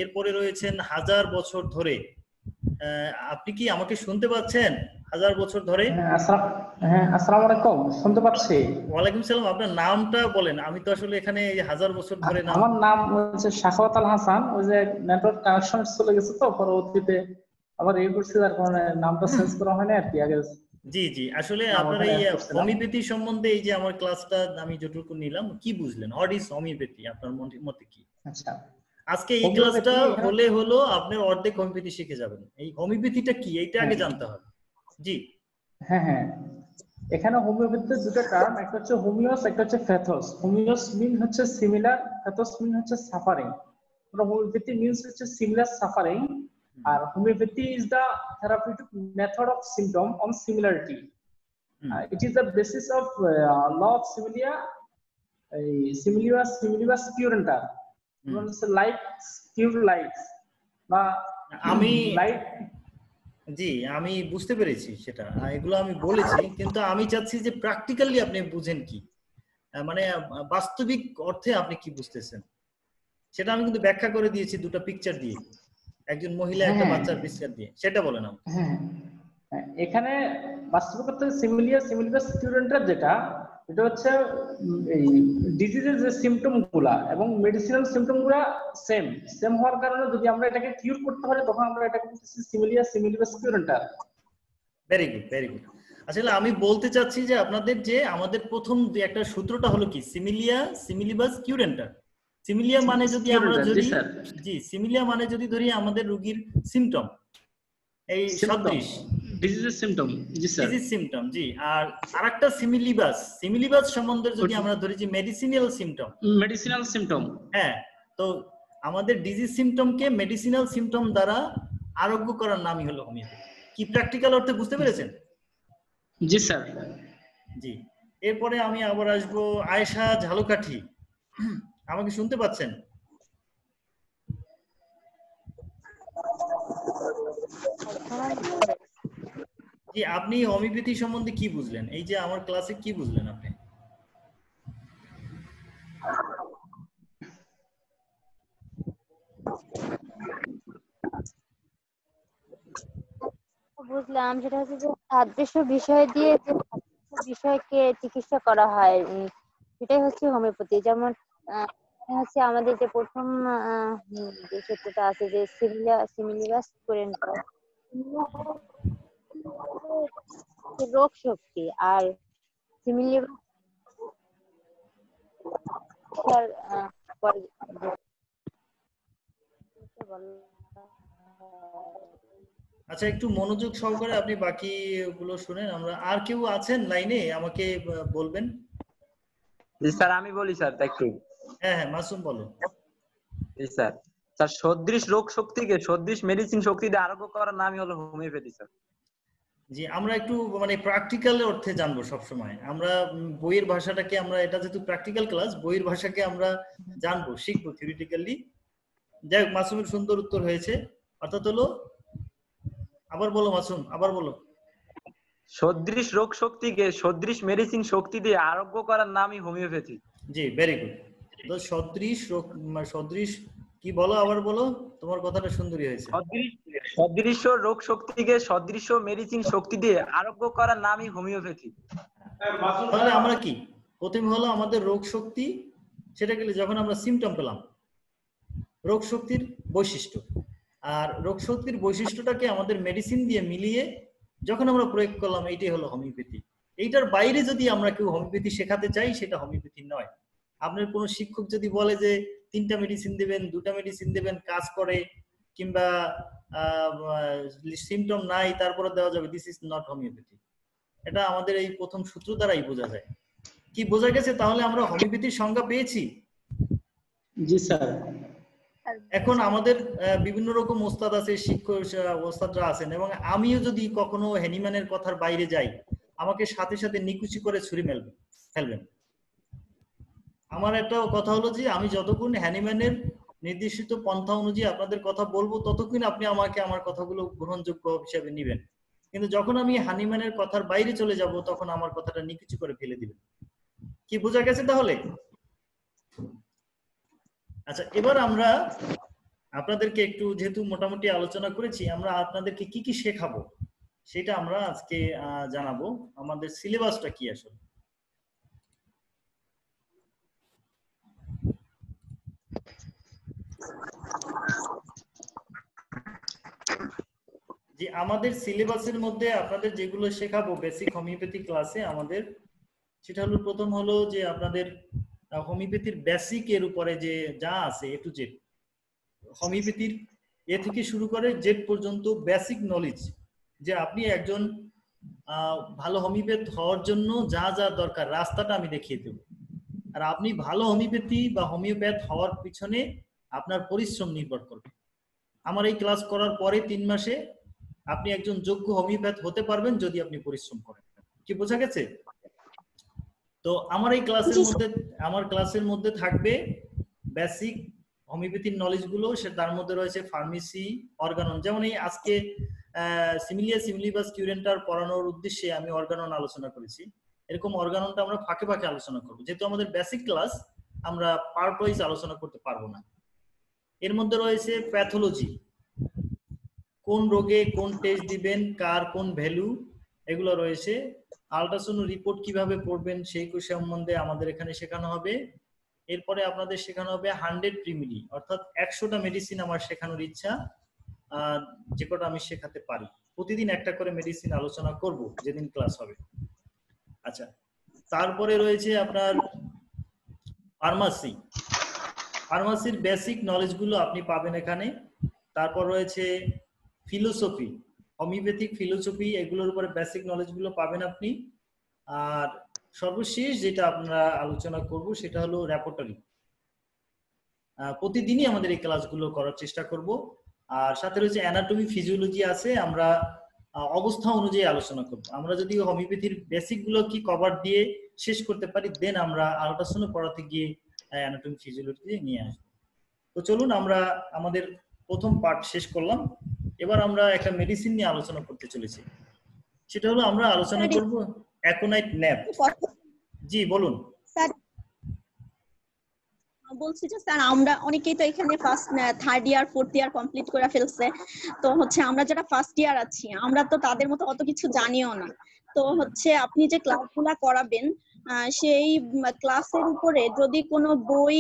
এরপরে রয়েছেন হাজার বছর ধরে। আপনি কি আমাকে শুনতে পাচ্ছেন? হাজার বছর ধরে। হ্যাঁ, আসসালামু আলাইকুম, শুনতে পাচ্ছি। ওয়ালাইকুম সালাম। আপনার নামটা বলেন, আমি তো আসলে এখানে হাজার বছর ধরে নাম। আমার নাম হচ্ছে শাখাওয়াত আল হাসান। ওই যে নেটওয়ার্ক কানেকশন চলে গেছে, তো পরবর্তীতে আবার এই করছি, তার কারণে নামটা চেঞ্জ করা হয়নি আর কি। আগে জি জি, আসলে আপনার এই হোমিওপ্যাথি সম্বন্ধে এই যে আমার ক্লাসটা আমি যতটুকু নিলাম, কি বুঝলেন? হোয়াট ইজ হোমিওপ্যাথি আপনার মতে কি? আচ্ছা, আজকে এই ক্লাসটা হলো আপনার অর্ধেক হোমিওপ্যাথি শিখে যাবেন। এই হোমিওপ্যাথিটা কি এইটা আগে জানতে হবে। জি হ্যাঁ হ্যাঁ, এখানে হোমিওপ্যাথিতে দুটো টার্ম, একটা হচ্ছে হোমিওস, একটা হচ্ছে প্যাথোস। হোমিওস মিন হচ্ছে সিমিলার, প্যাথোস মিন হচ্ছে সাফারিং। হোমিওপ্যাথি মিন্স হচ্ছে সিমিলার সাফারিং, আর homeopathy is the therapeutic method of symptom on similarity. It is the basis of law of similia, similibus curenta. Like cure lights বা আমি light. জি, আমি বুঝতে পেরেছি সেটা, এগুলো আমি বলেছি, কিন্তু আমি চাচ্ছি যে প্র্যাকটিক্যালি আপনি বুঝেন কি, মানে বাস্তবিক অর্থে আপনি কি বুঝতেছেন সেটা আমি কিন্তু ব্যাখ্যা করে দিয়েছি দুটো পিকচার দিয়ে, একজন মহিলা একটা বাচ্চার পিকচার দিয়ে। সেটা বলেন আমাকে। হ্যাঁ, এখানে বাস্তবিক অর্থে সিমিলিয়া, সিমিলিবাস কিউরেন্টার যেটা, এটা হচ্ছে এই ডিজিজের যে সিম্পটম গুলা এবং মেডিসিনাল সিম্পটম গুলা সেম হওয়ার কারণে যদি আমরা এটাকে কিউর করতে পারি, তখন আমরা এটাকে বলতেছি similia, similibus curentur. Very good, very good. আসলে আমি বলতে চাচ্ছি যে আপনাদের যে আমাদের প্রথম যে একটা সূত্রটা হলো কি, সিমিলিয়া, সিমিলিবাস কিউরেন্টার। সিমিলিয়া মানে যদি আমরা সিমিলিয়া মানে যদি ধরি আমাদের রোগীর সিম্পটম, এই সদৃশ ডিজিজের সিম্পটম। জি স্যার, ডিজিজ সিম্পটম। জি, আর আরেকটা সিমিলিবাস সম্বন্ধে যদি আমরা ধরি যে মেডিসিনাল সিম্পটম। হ্যাঁ, তো আমাদের ডিজিজ সিম্পটমকে মেডিসিনাল সিম্পটম দ্বারা আরোগ্য করার নামই হলো হোমিওপ্যাথি। কি প্র্যাকটিক্যাল অর্থে বুঝতে পেরেছেন? জি স্যার। জি, এরপরে আমি আবার আসবো আয়েশা ঝালকাঠি। আমাকে শুনতে পাচ্ছেন? জি, আপনি হোমিওপ্যাথি সম্বন্ধে কি বুঝলেন? এই যে আমার ক্লাসে কি বুঝলেন আপনি? বুঝলাম, সেটা হচ্ছে যে সাদৃশ্য বিষয় দিয়ে যে সাদৃশ্য বিষয়কে চিকিৎসা করা হয়, সেটাই হচ্ছে হোমিওপ্যাথি। যেমন হচ্ছে আমাদের যে প্রথম যে সূত্রটা আছে যে সিমিলিবাস কুরেন্টা, রোগ শক্তি, আর সিমিলিবাস আচ্ছা, একটু মনোযোগ সহকারে আপনি বাকি গুলো শুনেন। আমরা আর কেউ আছেন লাইনে, আমাকে বলবেন। জি স্যার, আমি বলি স্যার একটু। হ্যাঁ হ্যাঁ, মাসুম বলো। জি স্যার। স্যার, সদৃশ রোগ শক্তিকে সদৃশ মেডিসিন শক্তি দিয়ে আরোগ্য করার নামই হলো হোমিওপ্যাথি স্যার। জি, আমরা একটু মানে প্র্যাকটিক্যাল অর্থে জানবো সব সময়। আমরা বইয়ের ভাষাটাকে, আমরা এটা যেহেতু প্র্যাকটিক্যাল ক্লাস, বইয়ের ভাষাকে আমরা জানবো, শিখবো থিওরিটিক্যালি। যাই হোক, মাসুমের সুন্দর উত্তর হয়েছে। অর্থাৎ হলো, আবার বলো মাসুম, আবার বলো। সদৃশ রোগ শক্তিকে সদৃশ মেডিসিন শক্তি দিয়ে আরোগ্য করার নামই হোমিওপ্যাথি। জি, ভেরি গুড। তো সদৃশ সদৃশ কি বলো, আবার বলো, তোমার কথাটা সুন্দরই হয়েছে। সদৃশ রোগ শক্তিকে সদৃশ মেডিসিন শক্তি দিয়ে আরোগ্য করার নামই হোমিওপ্যাথি। তাহলে আমরা কি, প্রথমে হলো আমাদের রোগ শক্তি, সেটা গেলে যখন আমরা সিমটম পেলাম, রোগ শক্তির বৈশিষ্ট্য, আর রোগ শক্তির বৈশিষ্ট্যটাকে আমাদের মেডিসিন দিয়ে মিলিয়ে যখন আমরা প্রয়োগ করলাম, এইটাই হলো হোমিওপ্যাথি। এইটার বাইরে যদি আমরা কেউ হোমিওপ্যাথি শেখাতে চাই, সেটা হোমিওপ্যাথি নয়। আপনার কোনো শিক্ষক যদি বলে যে 3টা মেডিসিন দেবেন, 2টা মেডিসিন দেবেন, কাজ করে, কিংবা সিমটম নাই তারপরে দেওয়া যাবে, দিস ইজ নট হোমিওপ্যাথি। এটা আমাদের এই প্রথম সূত্র দ্বারাই বোঝা যায়। কি বোঝা গেছে? তাহলে আমরা হোমিওপ্যাথির সংজ্ঞা পেয়েছি। জি স্যার। এখন আমাদের বিভিন্ন রকম ওস্তাদ আছে, শিক্ষক ওস্তাদরা আছেন, এবং আমিও যদি কখনো হ্যানিম্যানের কথার বাইরে যাই, আমাকে সাথে সাথে নিকুচি করে ছুরি ফেলবেন। আমার একটা কথা হলো যে, আমি যতক্ষণ হ্যানিম্যানের নির্দিষ্ট পন্থা অনুযায়ী আপনাদের কথা বলবো, ততক্ষণ আপনি আমাকে আমার কথাগুলো গ্রহণযোগ্য হিসেবে নিবেন। কিন্তু যখন আমি হ্যানিম্যানের কথার বাইরে চলে যাব, তখন আমার কথাটা নিকুচি করে ফেলে দিবেন। কি বোঝা গেছে তাহলে? আচ্ছা, এবার আমরা আপনাদেরকে একটু, যেহেতু মোটামুটি আলোচনা করেছি, আমরা আপনাদেরকে কি কি শেখাবো সেটা আমরা আজকে জানাবো। আমাদের সিলেবাসটা কি আসলে। যে আমাদের সিলেবাসের মধ্যে আপনাদের যেগুলো শেখাবো বেসিক হোমিওপ্যাথি ক্লাসে আমাদের, সেটা হলো, প্রথম হলো যে আপনাদের হোমিওপ্যাথির বেসিক এর উপরে যে যা আছে এ টু জেড, হোমিওপ্যাথির এ থেকে শুরু করে জেড পর্যন্ত বেসিক নলেজ, যে আপনি একজন ভালো হোমিওপ্যাথ হওয়ার জন্য যা যা দরকার রাস্তাটা আমি দেখিয়ে দেব। আর আপনি ভালো হোমিওপ্যাথি বা হোমিওপ্যাথ হওয়ার পিছনে আপনার পরিশ্রম নির্ভর করবে। আমার এই ক্লাস করার পরে 3 মাসে আপনি একজন যোগ্য হোমিওপ্যাথ হতে পারবেন যদি আপনি পরিশ্রম করেন। কি বোঝা গেছে? তো আমার এই ক্লাসের মধ্যে থাকবে বেসিক হোমিওপ্যাথির নলেজ গুলো। সে তার মধ্যে রয়েছে ফার্মেসি, অর্গানন। যেমন এই আজকে সিমিলিবাস কিউরেন্টার পড়ানোর উদ্দেশ্যে আমি অর্গানন আলোচনা করেছি। এরকম অর্গাননটা আমরা ফাঁকে ফাঁকে আলোচনা করবো, যেহেতু আমাদের বেসিক ক্লাস, আমরা পার্ট ওয়াইজ আলোচনা করতে পারবো না। এর মধ্যে রয়েছে প্যাথোলজি, কোন রোগে কোন টেস্ট দিবেন, কার কোন ভ্যালু, এগুলো রয়েছে। আল্ট্রাসাউন্ড রিপোর্ট কিভাবে পড়বেন সেই সম্বন্ধে আমাদের এখানে শেখানো হবে। এরপরে আপনাদের শেখানো হবে 100 রেমেডি, অর্থাৎ 100টা মেডিসিন আমার শেখানোর ইচ্ছা, যে কটা আমি শেখাতে পারি। প্রতিদিন একটা করে মেডিসিন আলোচনা করব যেদিন ক্লাস হবে। আচ্ছা, তারপরে রয়েছে আপনার ফার্মাসির বেসিক নলেজগুলো আপনি পাবেন এখানে। তারপর রয়েছে ফিলোসফি, হোমিওপ্যাথিক ফিলোসফি, এগুলোর উপরে বেসিক নলেজগুলো পাবেন আপনি। আর সর্বশেষ যেটা আমরা আলোচনা করব সেটা হলো রেপার্টরি। প্রতিদিনই আমাদের এই ক্লাসগুলো করার চেষ্টা করব। আর সাথে রয়েছে অ্যানাটমি, ফিজিওলজি আছে, আমরা অবস্থা অনুযায়ী আলোচনা করব। আমরা যদি হোমিওপ্যাথির বেসিক গুলো কি কভার দিয়ে শেষ করতে পারি, দেন আমরা আল্ট্রাসাউন্ড পড়াতে গিয়ে অ্যানাটমি, ফিজিওলজি নিয়ে আসবো। তো চলুন, আমরা আমাদের প্রথম পার্ট শেষ করলাম। এবার আমরা একটা মেডিসিন নিয়ে আলোচনা করতে চলেছি। সেটা হলো, আমরা আলোচনা করব অ্যাকোনাইট ন্যাপ। জি বলুন। স্যার, বলছি যে স্যার আমরা অনেকেই তো এখানে first third year fourth year complete করে ফেলছে, তো হচ্ছে আমরা যারা ফার্স্ট ইয়ার আছি আমরা তো তাদের মতো অত কিছু জানিও না। তো হচ্ছে আপনি যে ক্লাসগুলা করাবেন সেই ক্লাসের উপরে যদি কোনো বই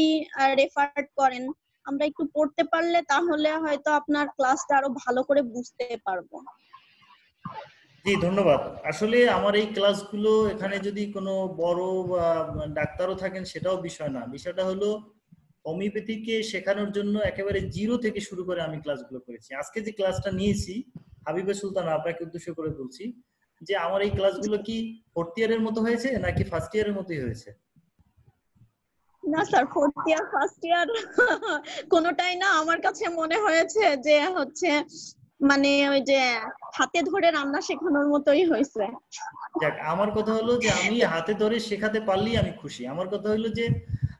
রেফার করেন, আমরা একটু পড়তে পারলে তাহলে হয়তো আপনার ক্লাসটা আরো ভালো করে বুঝতে পারবো। জি ধন্যবাদ। আসলে আমার এই ক্লাসগুলো এখানে যদি কোনো বড় ডাক্তারও থাকেন সেটাও বিষয় না, বিষয়টা হলো হোমিওপ্যাথিকে শেখানোর জন্য একেবারে জিরো থেকে শুরু করে আমি ক্লাসগুলো করেছি। আজকে যে ক্লাসটা নিয়েছি হাবিবা সুলতান আপনাকে উদ্দেশ্য করে বলছি যে আমার এই ক্লাসগুলো কি ফোর্থ ইয়ারের মতো হয়েছে নাকি ফার্স্ট ইয়ারের মতোই হয়েছে? না sir, fourth year first year কোনোটাই না। আমার কাছে মনে হয়েছে যে হচ্ছে মানে ওই যে হাতে ধরে রান্না শেখানোর মতোই হয়েছে। যাক, আমার কথা হলো যে আমি হাতে ধরে শেখাতে পারলেই আমি খুশি। আমার কথা হলো যে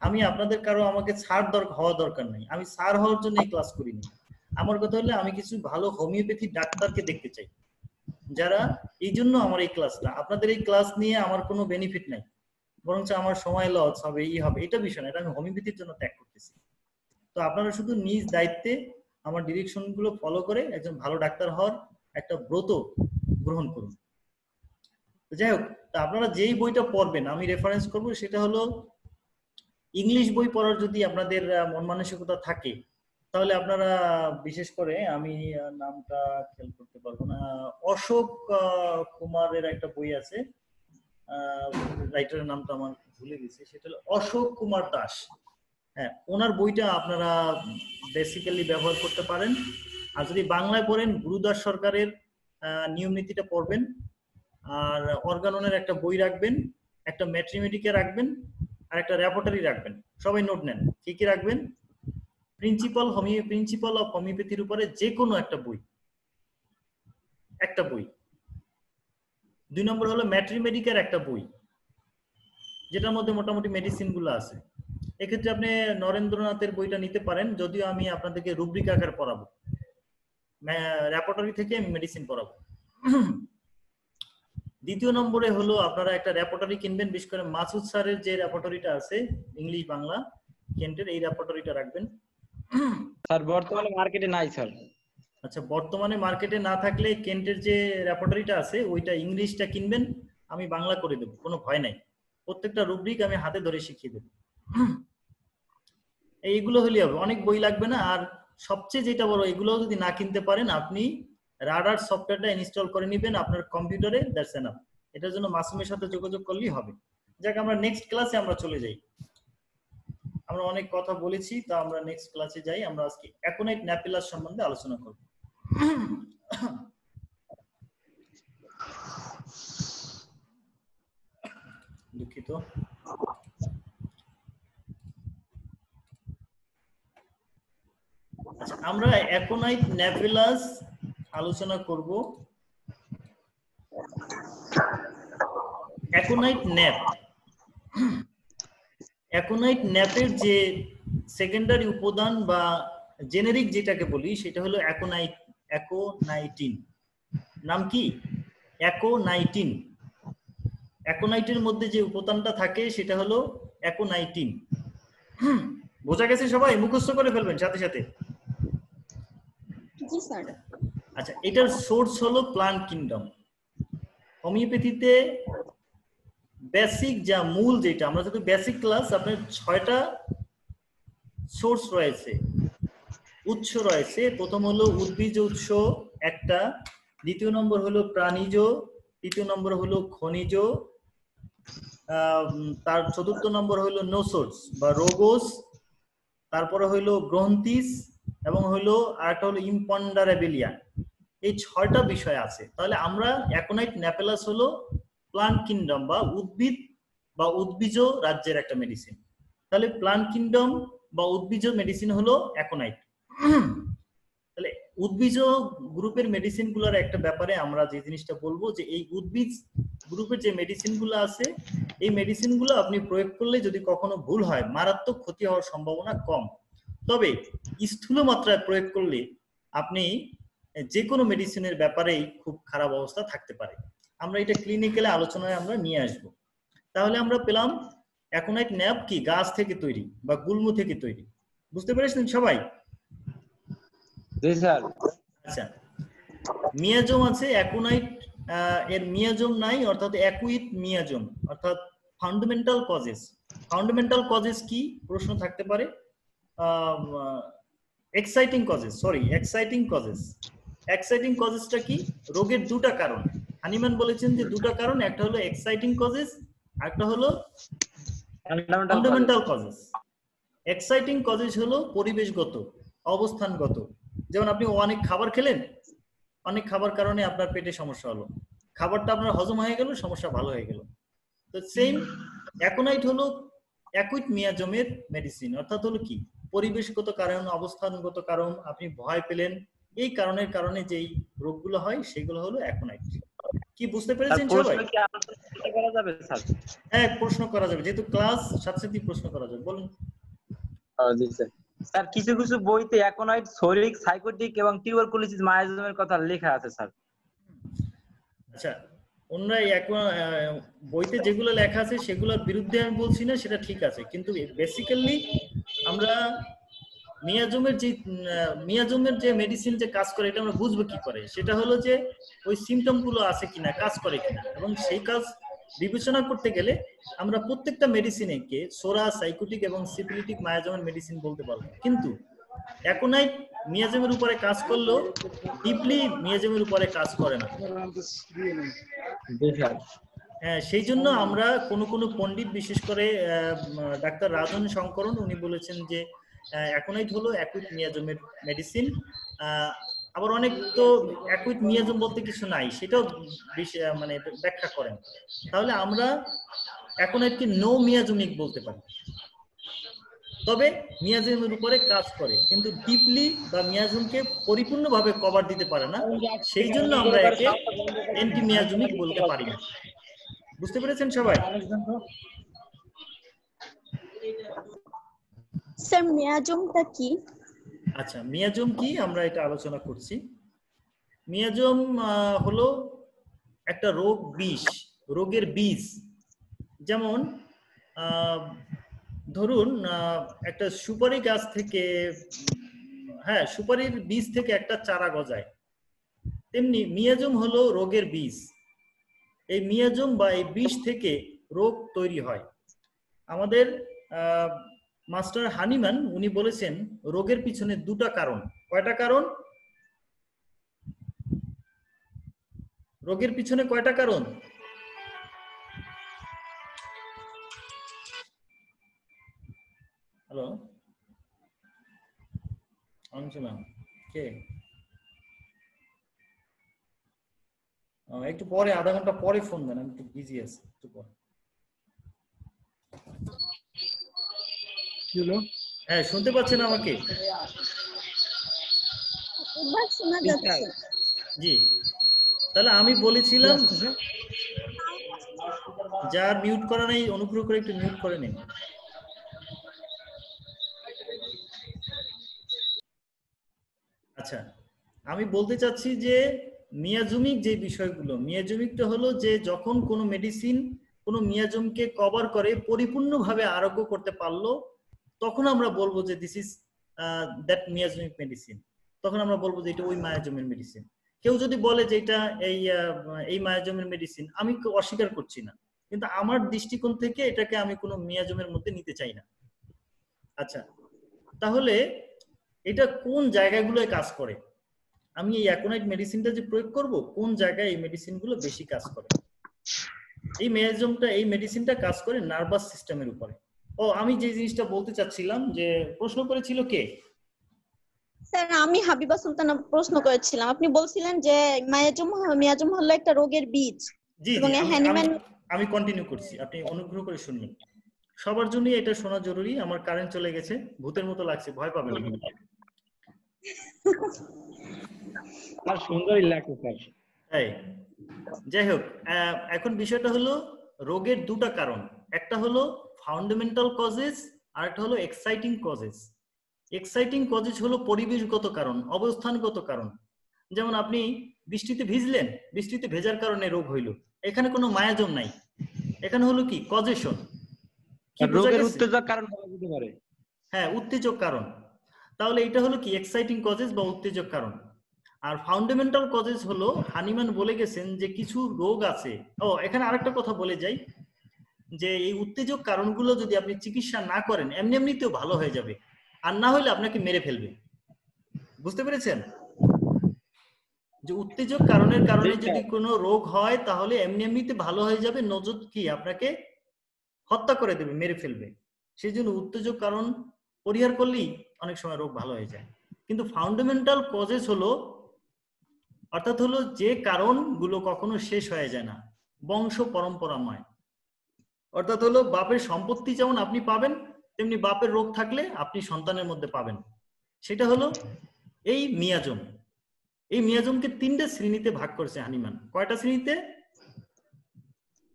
আমি আপনাদের কারো আমাকে স্যার হওয়া দরকার নাই, আমি স্যার হওয়ার জন্য এই ক্লাস করিনি। আমার কথা হলো আমি কিছু ভালো হোমিওপ্যাথি ডাক্তারকে দেখতে চাই, যারা এই জন্য আমার এই ক্লাসটা। আপনাদের এই ক্লাস নিয়ে আমার কোনো বেনিফিট নাই, বরঞ্চ আমার সময় লস হবে, এই হবে, এটা বিষয় না, এটা আমি হোমিওপ্যাথির জন্য ত্যাগ করতেছি। তো আপনারা শুধু নিজ দায়িত্বে আমার ডিরেকশন গুলো ফলো করে একজন ভালো ডাক্তার হওয়ার একটা ব্রত গ্রহণ করুন। যাই হোক, তা আপনারা যেই বইটা পড়বেন আমি রেফারেন্স করব সেটা হলো ইংলিশ বই পড়ার যদি আপনাদের মন মানসিকতা থাকে তাহলে আপনারা বিশেষ করে আমি নামটা খেয়াল করতে পারবো না, অশোক কুমারের একটা বই আছে, রাইটারের নামটা আমার ভুলে গেছি, সেটা হলো অশোক কুমার দাস। হ্যাঁ, ওনার বইটা আপনারা বেসিক্যালি ব্যবহার করতে পারেন। আর যদি বাংলায় পড়েন গুরুদাস সরকারের নিয়ম নীতিটা পড়বেন, আর অর্গাননের একটা বই রাখবেন, একটা ম্যাট্রিমেটিকে রাখবেন, আর একটা র্যাপোটারি রাখবেন। সবাই নোট নেন কি কি রাখবেন। প্রিন্সিপাল অফ হোমিওপ্যাথির উপরে যে কোনো একটা বই, একটা বই। 2 নম্বর হলো ম্যাট্রিমেটিকের একটা বই যেটার মধ্যে মোটামুটি মেডিসিন গুলো আছে। এক্ষেত্রে আপনি নরেন্দ্রনাথের বইটা নিতে পারেন, যদিও আমি আপনাদেরকে রুব্রিক আকার পড়াবো, র্যাপোটারি থেকে আমি মেডিসিন পড়াবো। 2য় নম্বরে হলো আপনারা একটা র্যাপোটারি কিনবেন, বিশেষ করে মাসুদ স্যারের যে র্যাপোটারিটা আছে ইংলিশ বাংলা কেন্টের, এই র্যাপোটারিটা রাখবেন। স্যার বর্তমানে মার্কেটে নাই স্যার। আচ্ছা, বর্তমানে মার্কেটে না থাকলে কেন্টের যে র্যাপোটারিটা আছে ওইটা ইংলিশটা কিনবেন, আমি বাংলা করে দেবো, কোনো ভয় নাই। প্রত্যেকটা রুব্রিক আমি হাতে ধরে শিখিয়ে দেবো। এইগুলো হলেই হবে, অনেক বই লাগবে না। আর সবচেয়ে যেটা বড়, এগুলো যদি না কিনতে পারেন আপনি রাডার সফটওয়্যারটা ইনস্টল করে নেবেন আপনার কম্পিউটারে, দ্যাটস এনাফ। এটার জন্য মাসুমের সাথে যোগাযোগ করলেই হবে। যাক, আমরা নেক্সট ক্লাসে আমরা চলে যাই। আমরা অনেক কথা বলেছি, তা আমরা নেক্সট ক্লাসে যাই। আমরা আজকে অ্যাকোনাইট ন্যাপিলাস সম্বন্ধে আলোচনা করব। দুঃখিত। আচ্ছা, আমরা অ্যাকোনাইট ন্যাপিলাস আলোচনা করব। অ্যাকোনাইট ন্যাপের যে সেকেন্ডারি উপাদান বা জেনেরিক যেটাকে বলি সেটা হলো অ্যাকোনাইটিন। নাম কি? অ্যাকোনাইটিন। অ্যাকোনাইটের মধ্যে যে উপাদানটা থাকে সেটা হলো অ্যাকোনাইটিন। বোঝা গেছে? সবাই মুখস্থ করে ফেলবেন সাথে সাথে। জি স্যার। আচ্ছা, এটার সোর্স হলো প্লান্ট কিংডম। হোমিওপ্যাথিতে বেসিক যা মূল, যেটা আমরা যদি বেসিক ক্লাস, আপনার 6টা সোর্স রয়েছে, উৎস রয়েছে। প্রথম হলো উদ্ভিজ উৎস একটা, 2য় নম্বর হলো প্রাণীজ, 3য় নম্বর হলো খনিজ, তার 4র্থ নম্বর হলো নোসোর্স বা রোগোস, তারপরে হলো গ্রন্থিস, এবং হলো আরেকটা হলো ইম্পন্ডারেবিলিয়া। এই 6টা বিষয় আছে। তাহলে আমরা অ্যাকোনাইট ন্যাপেলাস হলো প্লান্ট কিংডম বা উদ্ভিদ বা উদ্ভিজ রাজ্যের একটা মেডিসিন। তাহলে প্লান্ট কিংডম বা উদ্ভিজ মেডিসিন হলো অ্যাকোনাইট। তাহলে উদ্ভিজ গ্রুপের মেডিসিন গুলোর একটা ব্যাপারে আমরা যে জিনিসটা বলবো, যে এই উদ্ভিজ গ্রুপের যে মেডিসিন গুলো আছে, এই মেডিসিন গুলো আপনি প্রয়োগ করলে যদি কখনো ভুল হয় মারাত্মক ক্ষতি হওয়ার সম্ভাবনা কম। তবে স্থূল মাত্রায় প্রয়োগ করলে আপনি যে কোনো মেডিসিনের ব্যাপারেই খুব খারাপ অবস্থা থাকতে পারে। আমরা এটা ক্লিনিক্যালে আলোচনায় আমরা নিয়ে আসব। তাহলে আমরা পেলাম অ্যাকোনাইট ন্যাপ কি গাছ থেকে তৈরি বা গুল্ম থেকে তৈরি, বুঝতে পেরেছেন সবাই? জি স্যার। আচ্ছা, মিয়াজম আছে, অ্যাকোনাইট এর মিয়াজম নাই, অর্থাৎ অ্যাকুইট মিয়াজম, অর্থাৎ ফান্ডামেন্টাল কজেস। ফান্ডামেন্টাল কজেস কি প্রশ্ন থাকতে পারে? Exciting causes, sorry exciting causes. Exciting কজেসটা কি? রোগের দুটা কারণ। হানিম্যান বলেছেন যে দুটা কারণ, একটা হলো এক্সাইটিং কজেস, একটা হলো ফান্ডামেন্টাল কজেস। এক্সাইটিং কজেস হলো পরিবেশগত, অবস্থানগত। যেমন আপনি অনেক খাবার খেলেন, অনেক খাবার কারণে আপনার পেটে সমস্যা হলো, খাবারটা আপনার হজম হয়ে গেল, সমস্যা ভালো হয়ে গেল। তো সেম অ্যাকোনাইট হলো অ্যাকুইট মিয়াজমের মেডিসিন, অর্থাৎ হলো কি পরিবেশগত কারণ, অবস্থানগত কারণ, আপনি ভয় পেলেন, এই কারণের কারণে যেই রোগগুলো হয় সেগুলো হলো অ্যাকোনাইট। কি বুঝতে পেরেছেন সবাই? করা যাবে স্যার? হ্যাঁ, প্রশ্ন করা যাবে, যেহেতু ক্লাস সাথে প্রশ্ন করা যাবে। বলুন। জি স্যার। স্যার কিছু কিছু বইতে অ্যাকোনাইট, সোরিক, সাইকোটিক এবং টিউবারকুলোসিস মায়াজমের কথা লেখা আছে স্যার। আচ্ছা, অন্যরা বইতে যেগুলো লেখা আছে সেগুলোর বিরুদ্ধে আমি বলছি না, সেটা ঠিক আছে, কিন্তু বেসিক্যালি আমরা মিয়াজমের যে মেডিসিন যে কাজ করে এটা আমরা বুঝবো কি করে? সেটা হলো যে ওই সিমটম গুলো আছে কিনা, কাজ করে কিনা, এবং সেই কাজ বিবেচনা করতে গেলে আমরা প্রত্যেকটা মেডিসিনকে সোরা, সাইকোটিক এবং সিফিলিটিক মায়াজমের মেডিসিন বলতে পারবো। কিন্তু অ্যাকোনাইট মিয়াজমের উপরে কাজ করলেও ডিপলি মিয়াজমের উপরে কাজ করে না। হ্যাঁ, সেই জন্য আমরা কোনো পণ্ডিত, বিশেষ করে ডাক্তার রাজন শঙ্করন, উনি বলেছেন যে অ্যাকোনাইট হলো অ্যাকুইট মিয়াজমের মেডিসিন। আবার অনেক তো অ্যাকুইট মিয়াজম বলতে কিছু নাই, সেটাও মানে ব্যাখ্যা করেন। তাহলে আমরা অ্যাকোনাইটকে নো মিয়াজমিক বলতে পারি, তবে মিয়াজমের উপরে কাজ করে, কিন্তু ডিপলি বা মিয়াজমকে পরিপূর্ণভাবে কভার দিতে পারে না, সেই জন্য আমরা একে অ্যান্টি মিয়াজমিক বলতে পারি না। বুঝতে পেরেছেন সবাই? স্যার মিয়াজমটা কি? আচ্ছা, মিয়াজম কি আমরা এটা আলোচনা করছি। মিয়াজম হলো একটা রোগের বীজ। যেমন ধরুন একটা সুপারি গাছ থেকে, হ্যাঁ, সুপারির বীজ থেকে একটা চারা গজায়, তেমনি মিয়াজম হলো রোগের বীজ। এই মিয়াজম বা এই বীজ থেকে রোগ তৈরি হয়। আমাদের মাস্টার হানিম্যান উনি বলেছেন রোগের পিছনে দুটা কারণ। কয়টা কারণ? রোগের পিছনে কয়টা কারণ? হ্যালো, আনসালাম কে? একটু পরে, আধা ঘন্টা পরে ফোন দেন, আমি একটু বিজি আছি, একটু পরে। হ্যাঁ, শুনতে পাচ্ছেন আমাকে? এবার শোনা যাচ্ছে। জি, তাহলে আমি বলেছিলাম, যার মিউট করা নেই অনুগ্রহ করে একটু মিউট করে নিন। আচ্ছা, আমি বলতে চাচ্ছি যে মিয়াজমিক যে বিষয়গুলো, মিয়াজমিকটা হলো যে যখন কোনো মেডিসিন কোনো মিয়াজমকে কভার করে, পরিপূর্ণভাবে আরোগ্য করতে পারলো, তখন আমরা বলবো যে দিস ইজ দ্যাট মিয়াজমিক মেডিসিন। তখন আমরা বলবো যে এটা ওই মায়াজমের মেডিসিন। কেউ যদি বলে যে এটা এই মায়াজমের মেডিসিন, আমি অস্বীকার করছি না, কিন্তু আমার দৃষ্টিকোণ থেকে এটাকে আমি কোনো মিয়াজমের মধ্যে নিতে চাই না। আচ্ছা, তাহলে এটা কোন জায়গাগুলোয় কাজ করে? আমি এই অ্যাকোনাইট মেডিসিনটা যে প্রয়োগ করব, কোন জায়গায় এই মেডিসিনগুলো বেশি কাজ করে? এই মেডিসিনটা কাজ করে নার্ভাস সিস্টেমের উপরে। ও, আমি যে জিনিসটা বলতে চাচ্ছিলাম, যে প্রশ্ন করেছিল কে? স্যার আমি হাবিবা সুলতানা প্রশ্ন করেছিলাম। আপনি বলছিলেন যে মিয়াজম হলো একটা রোগের বীজ। জি এবং আমি কন্টিনিউ করছি, আপনি অনুগ্রহ করে শুনুন। সবার জন্য এটা শোনা জরুরি। আমার কারেন্ট চলে গেছে, ভূতের মতো লাগছে, ভয় পাবেন না। আর সুন্দরই লাগছে স্যার। তাই, যাই হোক, এখন বিষয়টা হলো রোগের দুটা কারণ, একটা হলো ফান্ডামেন্টাল কজেস আর একটা হলো এক্সাইটিং কজেস। এক্সাইটিং কজেস হলো পরিবেশগত কারণ, অবস্থানগত কারণ। যেমন আপনি বৃষ্টিতে ভিজলেন, বৃষ্টিতে ভেজার কারণে রোগ হইল, এখানে কোনো মায়াজম নাই, এখানে হলো কি কজেশন। কি বোঝা রোগের গেছে? উত্তেজক কারণ বলা যেতে পারে। হ্যাঁ, উত্তেজক কারণ। তাহলে এটা হলো কি এক্সাইটিং কজেস বা উত্তেজক কারণ। আর ফান্ডামেন্টাল কজেস হলো হানিম্যান বলে গেছেন যে কিছু রোগ আছে। ও এখানে আরেকটা কথা বলে যাই যে এই উত্তেজক কারণগুলো যদি আপনি চিকিৎসা না করেন এমনি এমনিতেও ভালো হয়ে যাবে, আর না হলে আপনাকে মেরে ফেলবে। বুঝতে পেরেছেন? যে উত্তেজক কারণের কারণে যদি কোনো রোগ হয় তাহলে এমনি এমনিতে ভালো হয়ে যাবে, নজর কি আপনাকে হত্যা করে দেবে, মেরে ফেলবে। সেই জন্য উত্তেজক কারণ পরিহার করলেই অনেক সময় রোগ ভালো হয়ে যায়। কিন্তু ফান্ডামেন্টাল কজেস হলো, অর্থাৎ হলো যে কারণগুলো কখনো শেষ হয়ে যায় না, বংশ পরম্পরাময়। অর্থাৎ হলো বাপের সম্পত্তি যেমন আপনি পাবেন, তেমনি বাপের রোগ থাকলে আপনি সন্তানের মধ্যে পাবেন। সেটা হলো এই মিয়াজম। এই মিয়াজমকে 3টে শ্রেণীতে ভাগ করেছে হানিম্যান। কয়টা শ্রেণীতে?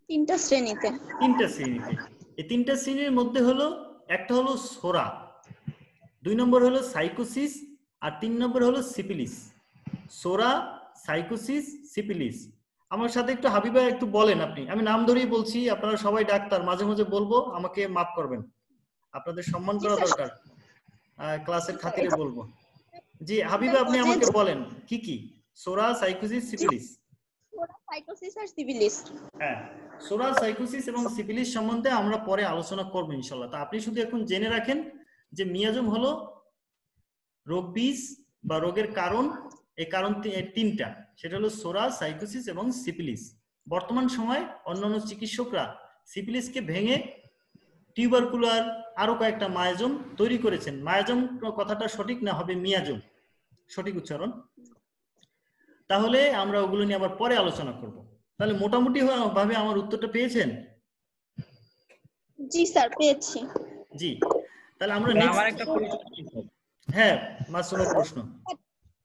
3টা শ্রেণীতে। 3টে শ্রেণীতে। এই 3টে শ্রেণীর মধ্যে হলো একটা হলো সোরা, 2 নম্বর হলো সাইকোসিস, আর 3 নম্বর হলো সিফিলিস। সোরা, সাইকোসিস, সিফিলিস। আমার সাথে একটু হাবিবা একটু বলেন আপনি। আমি নাম ধরেই বলছি, আপনারা সবাই ডাক্তার, মাঝে মাঝে বলবো, আমাকে মাফ করবেন, আপনাদের সম্মান করা দরকার, ক্লাসের খাতিরে বলবো। জি হাবিবা, আপনি আমাকে বলেন কি কি সোরা, সাইকোসিস, সিফিলিস? সোরা, সাইকোসিস আর সিফিলিস। হ্যাঁ, সোরা, সাইকোসিস এবং সিফিলিস সম্বন্ধে আমরা পরে আলোচনা করব ইনশাআল্লাহ। তা আপনি শুধু এখন জেনে রাখেন যে মিয়াজম হলো রোগ বীজ বা রোগের কারণ। এই কারণ 3টা, সেটা হলো সোরা, সাইকোসিস এবং সিফিলিস। বর্তমান সময় অন্যান্য চিকিৎসকরা সিফিলিসকে ভেঙে টিউবারকুলার আরো কয়েকটা মায়াজম তৈরি করেছেন। মায়াজম কথাটা সঠিক না, হবে মিয়াজম, সঠিক উচ্চারণ। তাহলে আমরা ওগুলো নিয়ে আবার পরে আলোচনা করব। তাহলে মোটামুটি ভাবে আমার উত্তরটা পেয়েছেন? জি স্যার, পেয়েছি। জি, তাহলে আমরা আমার একটা প্রশ্ন আছে, স্যার। হ্যাঁ, মাসুমের প্রশ্ন।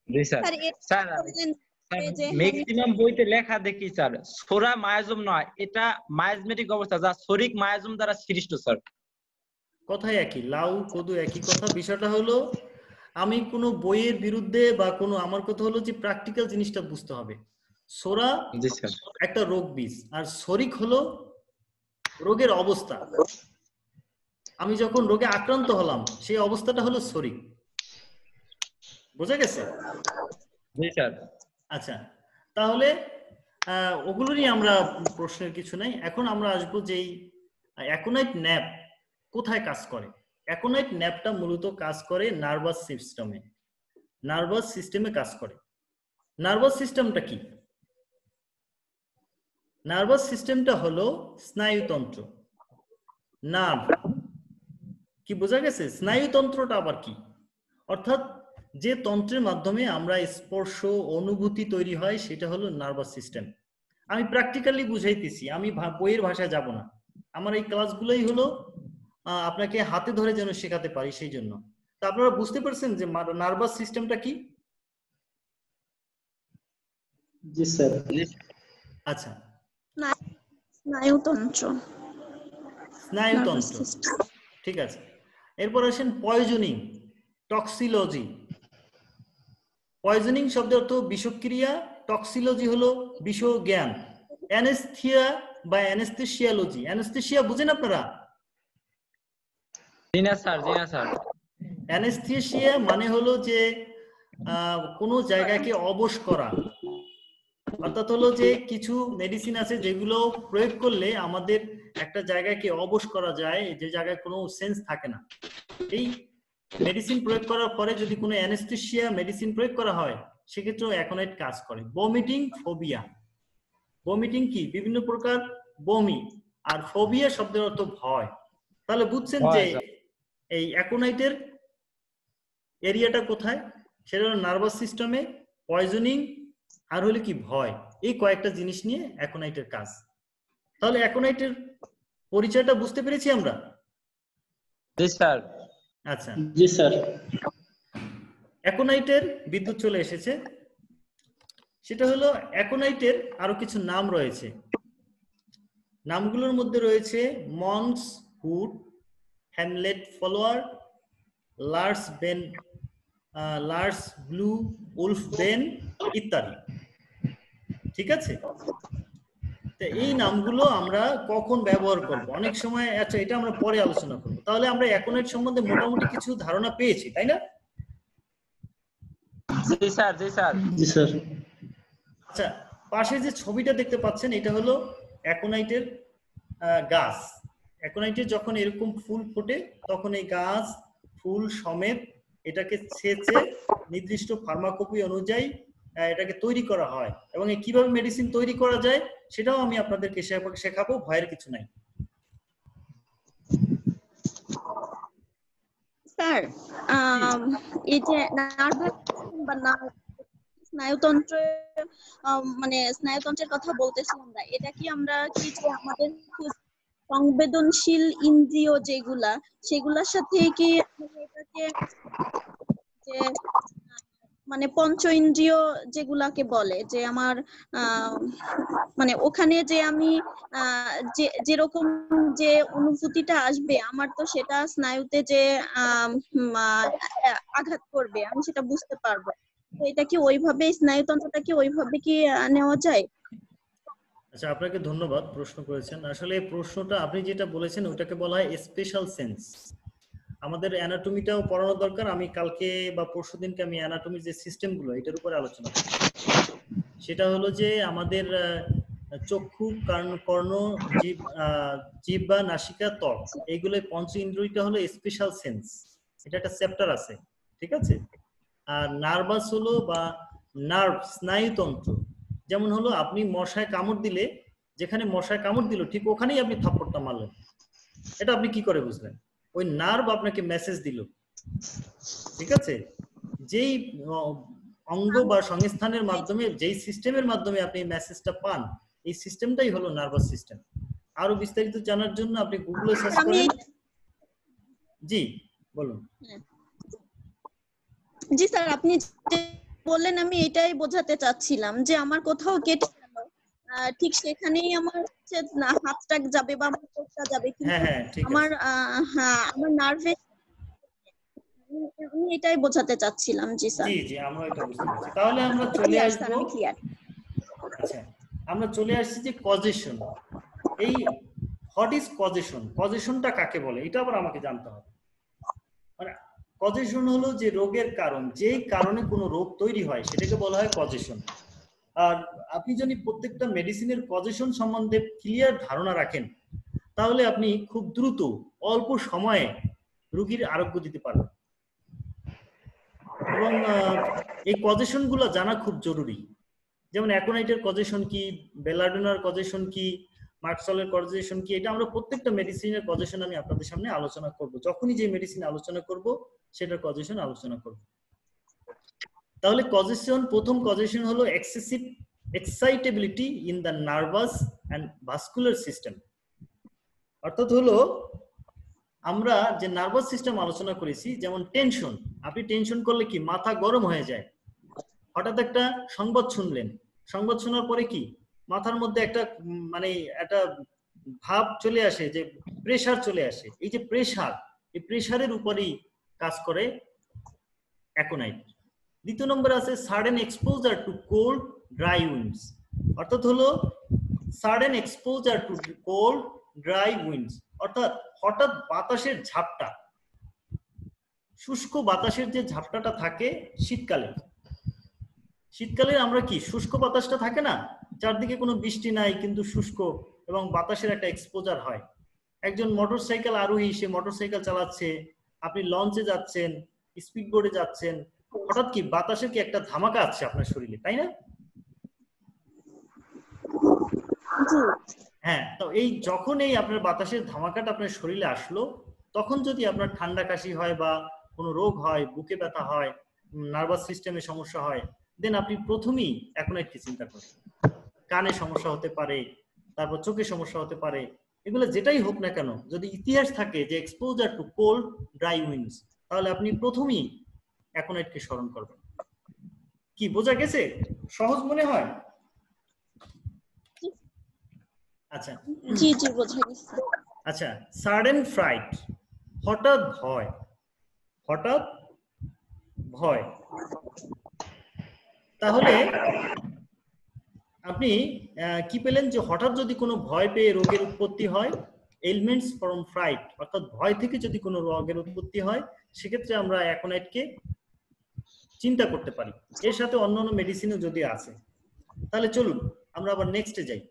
জি স্যার। স্যার ম্যাক্সিমাম বইতে লেখা দেখি স্যার সোরা মায়াজম নয়, এটা মায়াজমেটিক অবস্থা যা শরিক মায়াজম দ্বারা সৃষ্ট স্যার। কথাই একই, লাউ কদু একই কথা। বিষয়টা হলো আমি কোনো বইয়ের বিরুদ্ধে বা কোনো, আমার কথা হলো যে প্র্যাকটিক্যাল জিনিসটা বুঝতে হবে। সোরা একটা রোগ বীজ, আর শরিক হলো রোগের অবস্থা। আমি যখন রোগে আক্রান্ত হলাম সেই অবস্থাটা হলো শরিক। বোঝা গেছে? জি স্যার। আচ্ছা, তাহলে ওগুলো নিয়ে আমরা প্রশ্নের কিছু নাই। এখন আমরা আসবো যেই অ্যাকোনাইট ন্যাপ কোথায় কাজ করে। অ্যাকোনাইট ন্যাপটা মূলত কাজ করে নার্ভাস সিস্টেমে। নার্ভাস সিস্টেমে কাজ করে। নার্ভাস সিস্টেমটা কি? নার্ভাস সিস্টেমটা হলো স্নায়ুতন্ত্র, নার্ভ। কি বোঝা গেছে? স্নায়ুতন্ত্রটা আবার কি? অর্থাৎ যে তন্ত্রের মাধ্যমে আমরা স্পর্শ অনুভূতি তৈরি হয় সেটা হলো নার্ভাস সিস্টেম। আমি প্র্যাকটিক্যালি বুঝাইতেছি, আমি বইয়ের ভাষায় যাব না। আমার এই ক্লাসগুলোই হলো আপনাকে হাতে ধরে যেন শেখাতে পারি, সেই জন্য। তা আপনারা বুঝতে পারছেন যে নার্ভাস সিস্টেমটা কি? জি স্যার। আচ্ছা, স্নায়ুতন্ত্র। স্নায়ুতন্ত্র, ঠিক আছে। এরপর আসেন পয়জনিং, টক্সিলজি। পয়জনিং শব্দের অর্থ বিষক্রিয়া, টক্সিলজি হলো বিষজ্ঞান। অ্যানেস্থিয়া বা অ্যানেস্থেসিয়ালজি, অ্যানেস্থেসিয়া বুঝেন আপনারা? জি না স্যার, জি না স্যার। অ্যানেস্থেসিয়া মানে হলো যে কোনো জায়গাকে অবশ করা। অর্থাৎ হলো যে কিছু মেডিসিন আছে যেগুলো প্রয়োগ করলে আমাদের একটা জায়গাকে অবশ করা যায়, যে জায়গায় কোনো সেন্স থাকে না। এই মেডিসিন প্রয়োগ করার পরে যদি কোনো অ্যানেস্থেসিয়া মেডিসিন প্রয়োগ করা হয় সেক্ষেত্রেও অ্যাকোনাইট কাজ করে। Vomiting, phobia. বমিটিং কি? বিভিন্ন প্রকার বমি। আর ফোবিয়া শব্দের অর্থ ভয়। তাহলে বুঝছেন যে এই অ্যাকোনাইটের এরিয়াটা কোথায়? সেটা হলো নার্ভাস সিস্টেমে, পয়জনিং, আর হলো কি ভয়। এই কয়েকটা জিনিস নিয়ে অ্যাকোনাইটের কাজ। তাহলে অ্যাকোনাইটের পরিচয়টা বুঝতে পেরেছি আমরা? জি স্যার। আচ্ছা, জি স্যার। অ্যাকোনাইটের বিদ্যুৎ চলে এসেছে। সেটা হলো অ্যাকোনাইটের আরো কিছু নাম রয়েছে। নামগুলোর মধ্যে রয়েছে মনস হুড, হ্যামলেট ফলোয়ার, লার্স বেন, লার্স ব্লু উলফ বেন ইত্যাদি। ঠিক আছে? তো এই নামগুলো আমরা কখন ব্যবহার করব, অনেক সময়, আচ্ছা এটা আমরা পরে আলোচনা করব। তাহলে আমরা অ্যাকোনাইট সম্বন্ধে মোটামুটি কিছু ধারণা পেয়েছি, তাই না? জি স্যার, জি স্যার, জি স্যার। আচ্ছা, পাশে যে ছবিটা দেখতে পাচ্ছেন এটা হলো অ্যাকোনাইটের গাছ। অ্যাকোনাইটের যখন এরকম ফুল ফোটে তখন এই গাছ ফুল সমেত এটাকে ছেঁচে নির্দিষ্ট ফার্মাকপি অনুযায়ী এটাকে তৈরি করা হয়, এবং কিভাবে মেডিসিন তৈরি করা যায় সেটাও আমি আপনাদেরকে শেখাবো, ভয়ের কিছু নাই। স্যার, এই যে নার্ভাস বা স্নায়ুতন্ত্রের মানে স্নায়ুতন্ত্রের কথা বলতেছি আমরা, এটা কি আমরা কি যে আমাদের সংবেদনশীল ইন্দ্রিয় যেগুলা সেগুলোর সাথে কি এটাকে যে মানে পঞ্চ ইন্দ্রিয় যেগুলাকে বলে যে আমার মানে ওখানে যে আমি যেরকম যে অনুভূতিটা আসবে আমার, তো সেটা স্নায়ুতে যে আঘাত করবে আমি সেটা বুঝতে পারবো। তো এটা কি ওইভাবে স্নায়ুতন্ত্রটা কি ওইভাবে কি নেওয়া যায়? আচ্ছা, আপনাকে ধন্যবাদ প্রশ্ন করেছেন। আসলে প্রশ্নটা আপনি যেটা বলেছেন ওটাকে বলা হয় স্পেশাল সেন্স। আমাদের অ্যানাটমিটাও পড়ানো দরকার। আমি কালকে বা পরশুদিনকে আমি অ্যানাটমির যে সিস্টেমগুলো এটার উপরে আলোচনা করব। সেটা হলো যে আমাদের চক্ষু, কর্ণ, জিহ্বা, নাসিকা, ত্বক, এইগুলো পঞ্চ ইন্দ্রিয়টা হলো স্পেশাল সেন্স। এটা একটা চ্যাপ্টার আছে, ঠিক আছে? আর নার্ভাস হলো বা নার্ভ, স্নায়ুতন্ত্র। যেমন হলো আপনি মশায় কামড় দিলে, যেখানে মশায় কামড় দিল ঠিক ওখানেই আপনি থাপ্পড়টা মারলেন, এটা আপনি কি করে বুঝলেন? ওই নার্ভ আপনাকে মেসেজ দিল, ঠিক আছে? যেই অঙ্গ বা সংস্থানের মাধ্যমে, যেই সিস্টেমের মাধ্যমে আপনি মেসেজটা পান, এই সিস্টেমটাই হলো নার্ভাস সিস্টেম। আরো বিস্তারিত জানার জন্য আপনি গুগলে সার্চ করেন। জি বলুন। জি স্যার, আপনি বললেন আমি এটাই বোঝাতে চাচ্ছিলাম যে আমার কোথাও কেটে গেল, ঠিক সেখানেই আমার হাতটা যাবে বা আমার চোখটা যাবে, কিন্তু আমার আমার নার্ভে, আমি এটাই বোঝাতে চাচ্ছিলাম। জি স্যার। জি জি, আমরা এটা বুঝতে পারছি। তাহলে আমরা চলে আসবো। আচ্ছা, আমরা চলে আসছি যে কজেশন। এই হোয়াট ইজ কজেশন, কজেশনটা কাকে বলে এটা আবার আমাকে জানতে হবে। মানে কজেশন হলো যে রোগের কারণ, যেই কারণে কোনো রোগ তৈরি হয় সেটাকে বলা হয় কজেশন। আর আপনি যদি প্রত্যেকটা মেডিসিনের কজেশন সম্বন্ধে ক্লিয়ার ধারণা রাখেন তাহলে আপনি খুব দ্রুত অল্প সময়ে রোগীর আরোগ্য দিতে পারবেন। এবং এই কজেশন গুলো জানা খুব জরুরি। যেমন অ্যাকোনাইটের কজেশন কি, বেলাডোনার কজেশন কি, মার্কসলের কজেশন কি, এটা আমরা প্রত্যেকটা মেডিসিনের কজেশন আমি আপনাদের সামনে আলোচনা করব। যখনই যে মেডিসিন আলোচনা করব সেটার কজেশন আলোচনা করব। তাহলে কজেশন, প্রথম কজেশন হলো excessive excitability in the nervous and vascular system. অর্থাৎ হলো আমরা যে নার্ভাস সিস্টেম আলোচনা করেছি, যেমন টেনশন, আপনি টেনশন করলে কি মাথা গরম হয়ে যায়। হঠাৎ একটা সংবাদ শুনলেন, সংবাদ শোনার পরে কি মাথার মধ্যে একটা মানে একটা ভাব চলে আসে, যে প্রেসার চলে আসে। এই যে প্রেসার, এই প্রেসারের উপরেই কাজ করে অ্যাকোনাইট। দ্বিতীয় নম্বর আছে sudden exposure to cold dry winds. অর্থাৎ হলো sudden exposure to cold dry winds, অর্থাৎ হঠাৎ বাতাসের ঝাপটা, শুষ্ক বাতাসের যে ঝাপটাটা থাকে শীতকালে। শীতকালে আমরা কি শুষ্ক বাতাসটা থাকে না, চারদিকে কোনো বৃষ্টি নাই কিন্তু শুষ্ক, এবং বাতাসের একটা এক্সপোজার হয়। একজন মোটরসাইকেল আরোহী, সে মোটরসাইকেল চালাচ্ছে, আপনি লঞ্চে যাচ্ছেন, স্পিড বোর্ডে যাচ্ছেন, হঠাৎ কি বাতাসের কি একটা ধামাকা আছে আপনার শরীরে, তাই না? হ্যাঁ, তো এই যখন এই আপনার বাতাসের ধামাকাটা আপনার শরীরে আসলো, তখন যদি আপনার ঠান্ডা কাশি হয় বা কোনো রোগ হয়, বুকে ব্যথা হয়, নার্ভাস সিস্টেমে সমস্যা হয়, দেন আপনি প্রথমেই অ্যাকোনাইটকে চিন্তা করেন। কানে সমস্যা হতে পারে, তারপর চোখে সমস্যা হতে পারে, এগুলো যেটাই হোক না কেন, যদি ইতিহাস থাকে যে exposure to cold dry winds, তাহলে আপনি প্রথমেই অ্যাকোনাইটকে স্মরণ করবেন। কি বোঝা গেছে? সহজ মনে হয়? আচ্ছা, জি জি বোঝা গেছে। আচ্ছা, সাডেন ফ্রাইট, হঠাৎ ভয়, হঠাৎ ভয়। তাহলে আপনি কি পেলেন যে হঠাৎ যদি কোনো ভয় পেয়ে রোগের উৎপত্তি হয়, এলিমেন্টস ফ্রম ফ্রাইট, অর্থাৎ ভয় থেকে যদি কোনো রোগের উৎপত্তি হয়, সেক্ষেত্রে আমরা অ্যাকোনাইটকে চিন্তা করতে পারি। এর সাথে অন্যান্য মেডিসিনও যদি আছে। তাহলে চলুন আমরা আবার নেক্সটে যাই।